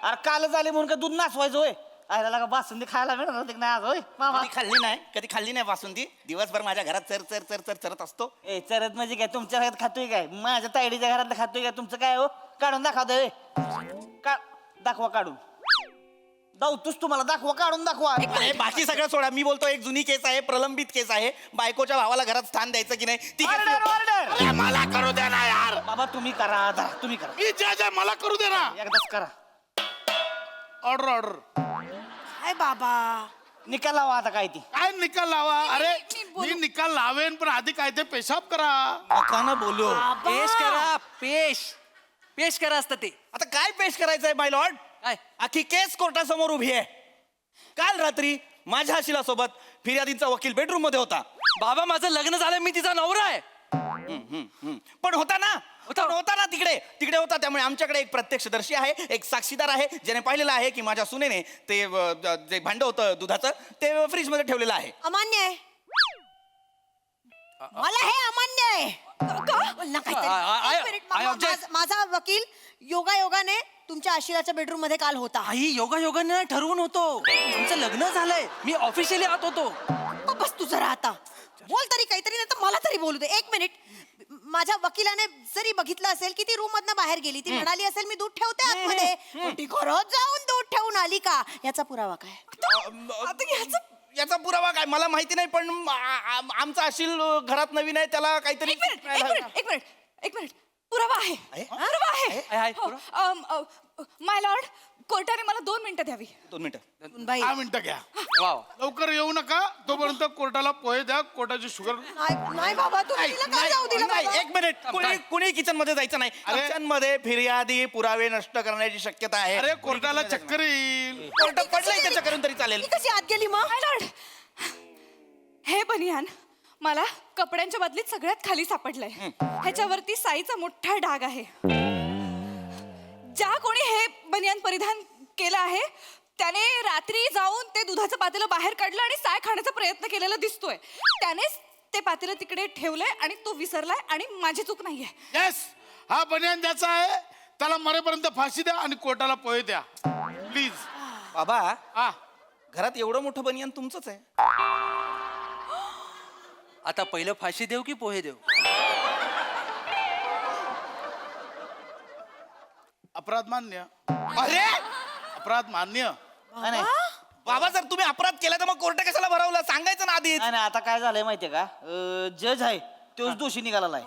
अरे काल झाले म्हणून काय दूध नाचवायचं होय? आयला का बासुंदी खायला मिळणार होती की नाही आज होय मामा? कधी खाल्ली नाही बासुंदी. दिवसभर माझ्या घरात चर चर चर चर चरत असतो. ए चरत म्हणजे काय तुमच्या घरात खातोय काय? माझ्या तायडीच्या घरात खातोय काय? तुमचं काय हो? काढून दाखवतोय. दाखवा काढून. दावतोस तुम्हाला दाखवा, काढून दाखवा. अरे बाकी सगळं सोडा. मी बोलतो एक जुनी केस आहे, प्रलंबित केस आहे. बायकोच्या भावाला घरात स्थान द्यायचं की नाही ती अरे मला करू दे ना यार. बाबा तुम्ही करा, तुम्ही करा. मी जे मला करू दे ना. एकदाच करा. Order order. काय बाबा, निकाल लावा आता काय ती. काय निकाल लावा? अरे मी निकाल लावेन, पण आधी काय ते पेशाब करा. नका ना बोलू. पेश करा. पेश करा असतं ते. आता काय पेश करायचंय माय लॉर्ड? काय? आखी केस कोर्टासमोर उभी आहे. काल रात्री माझ्या शिलासोबत फिर्यादीचा वकील बेडरूम मध्ये होता. बाबा माझं लग्न झालं, मी तिचा नवरा आहे. पण होता ना तिकडे होता. त्यामुळे आमच्याकडे एक प्रत्यक्षदर्शी आहे, एक साक्षीदार आहे, ज्याने पाहिलेलं आहे की माझ्या सुनेने ते जे भांड होतं दुधाचं ते फ्रीज मध्ये ठेवलेलं आहे. अमान्य आहे. मला हे अमान्य आहे. बोल ना काहीतरी. एक मिनिट, माझा वकील योगायोगाने तुमच्या आशिराच्या बेडरूम मध्ये काल होता. आई योगायोगाने ठरवून होतो. तुमचं लग्न झालंय, मी ऑफिशियली आत होतो. बस तू जरा आता बोल तरी काहीतरी, नाही तर मला तरी बोलू दे. एक मिनिट, माझ्या वकिलाने जरी बघितलं असेल की ती रूम मधनं बाहेर गेली, ती म्हणाली असेल मी दूध ठेवते आतमध्ये, पण ती खरंच जाऊन दूध ठेवून आली का, याचा पुरावा काय? याचा पुरावा काय मला माहिती नाही, पण आमचा अशील घरात नवीन आहे, त्याला काहीतरी एक मिनिट पुरावा आहे. पुरावा आहे. माय लॉर्ड, कोर्टाने मला 2 मिनिटं द्यावी. 2 मिनिटं. बाई 10 मिनिटं घ्या. लवकर येऊ नका, तोपर्यंत कोर्टाला पोहे द्या, कोर्टाची शुगर. नाही बाबा, तुम्ही तिला काय जाऊ दिलं नाही, बाबा? 1 मिनिट, कुणी किचन मध्ये जायचं नाही. किचन मध्ये फिर्यादी पुरावे नष्ट करण्याची शक्यता आहे. अरे कोर्टाला चक्कर येईल. कोर्ट पडलंय त्याच्या करून तरी चालेल. ती कशी आत गेली मग? माय लॉर्ड, हे बनियान मला कपड्यांच्या बदलीत सगळ्यात खाली सापडलंय. ह्याच्यावरती साईचा मोठा डाग आहे. ज्या कोणी हे बनियान परिधान केलं आहे त्याने रात्री जाऊन ते दुधाचं पातेलं बाहेर काढलं आणि साय खाण्याचा प्रयत्न केलेला दिसतोय. त्यानेच ते पातेलं तिकडे ठेवलंय आणि तो विसरलाय आणि माझी चूक नाहीये. येस, हा बनियान द्यायचा आहे, त्याला मरेपर्यंत फाशी द्या आणि कोर्टाला पोहे द्या प्लीज. बाबा, हा, घरात एवढं मोठं बनियान तुमचंच आहे. आता पहिलं फाशी देऊ की पोहे देऊ? अपराध मान्य. अरे अपराध मान्य. बाबा, जर तुम्ही अपराध केला तर मग कोर्ट कशाला भरवलं, सांगायचं ना आधी. नाही आता काय झालंय माहितीये का, जज आहे तोच दोषी निघाला आहे.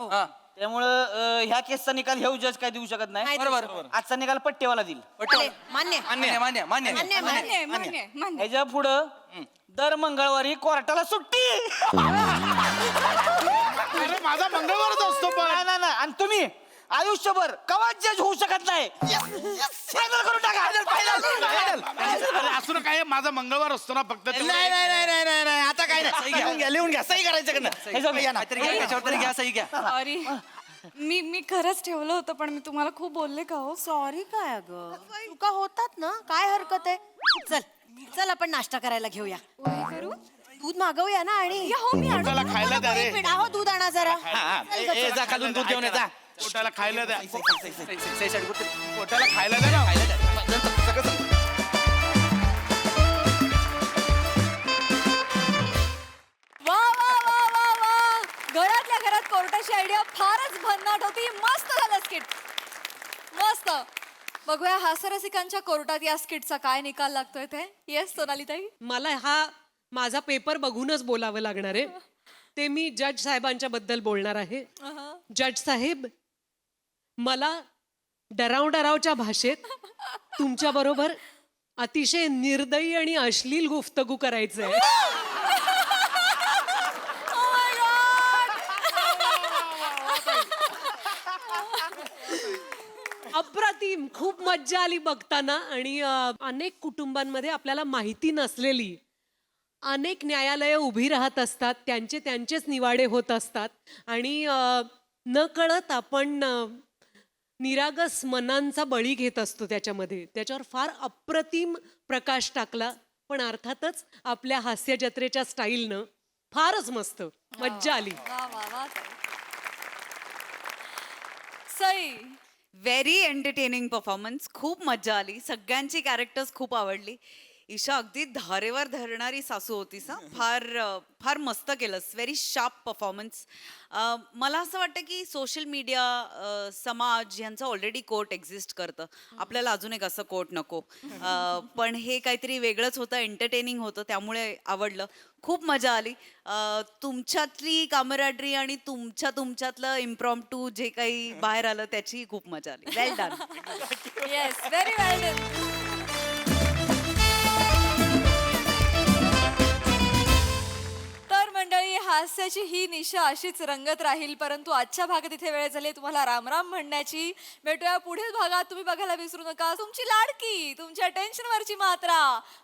त्यामुळं ह्या केसचा निकाल हे जज काय देऊ शकत नाही. बरोबर. आजचा निकाल पट्टेवाला देईल. मान्य मान्य मान्य मान्य मान्य मान्य मान्य मान्य. ह्याच्या पुढं दर मंगळवारी कोर्टाला सुट्टी. अरे माझा मंगळवारच असतो पण. नाही आणि तुम्ही आयुष्यभर कवाच जज होऊ शकत नाही. फायनल करून टाका. अरे असं ना काय, माझा मंगळवार असतो ना फक्त. नाही, आता काय नाही. लिहून घ्या, सही करायचं घ्या सही घ्या. सॉरी, मी खरंच ठेवलं होतं, पण मी तुम्हाला खूप बोलले का हो? सॉरी काय अगं, चुका होतात ना, काय हरकत आहे. चल चल आपण नाश्ता करायला घेऊया. करू दूध मागवूया ना. आणि हो मी आणू. कोर्टाला खायला द्या रे. एक मिनिट, आहो दूध आणा जरा. जा खालून दूध घेऊन येता. कोर्टाला खायला द्या. सही साठी कुठे? कोर्टाला खायला द्या ना. वा वा वा वा वा, घरातल्या घरात कोर्टाची आयडिया फारच भन्नाट होती. मस्त झालं स्किट, मस्त. बघूया हास्यरसिकांच्या कोर्टात या स्किटचा काय निकाल लागतोय ते. येस सोनाली ताई. मला हा माझा पेपर बघूनच बोलावं लागणार आहे. ते मी जज साहेबांच्या बद्दल बोलणार आहे. जज साहेब, मला डरावच्या भाषेत तुमच्या बरोबर अतिशय निर्दयी आणि अश्लील गुफ्तगू करायचं आहे. अप्रतिम, खूप मज्जा आली बघताना. आणि अनेक कुटुंबांमध्ये आपल्याला माहिती नसलेली अनेक न्यायालयं उभी राहत असतात, त्यांचेच निवाडे होत असतात. आणि न कळत आपण निरागस मनांचा बळी घेत असतो त्याच्यामध्ये. त्याच्यावर फार अप्रतिम प्रकाश टाकला, पण अर्थातच आपल्या हास्य जत्रेच्या स्टाईलनं फारच मस्त मज्जा आली. वा वा वा. सई. व्हेरी एंटरटेनिंग परफॉर्मन्स, खूप मजा आली. सगळ्यांची कॅरेक्टर्स खूप आवडली. ईशा, अगदी धारेवर धरणारी सासू होतीस. फार मस्त केलंस. Very sharp performance. मला असं वाटतं की सोशल मीडिया, समाज यांचं ऑलरेडी कोर्ट एक्झिस्ट करतं. आपल्याला अजून एक असं कोर्ट नको. पण हे काहीतरी वेगळंच होतं, एंटरटेनिंग होतं, त्यामुळे आवडलं. खूप मजा आली. तुमच्यातली कामराडरी आणि तुमच्यातलं इम्प्रॉम्प्टू जे काही बाहेर आलं त्याचीही खूप मजा आली. वेल डन. येस, व्हेरी वेल डन. तर मंडळी, हास्याची ही निशा अशीच रंगत राहील. परंतु आजच्या भागात इथे वेळ झाली तुम्हाला रामराम म्हणण्याची. भेटूया पुढील भागात. तुम्ही बघायला विसरू नका तुमची लाडकी, तुमच्या टेन्शनवरची मात्रा,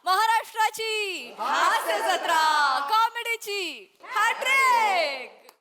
महाराष्ट्राची हास्य जत्रा, कॉमेडीची हॅट्रिक.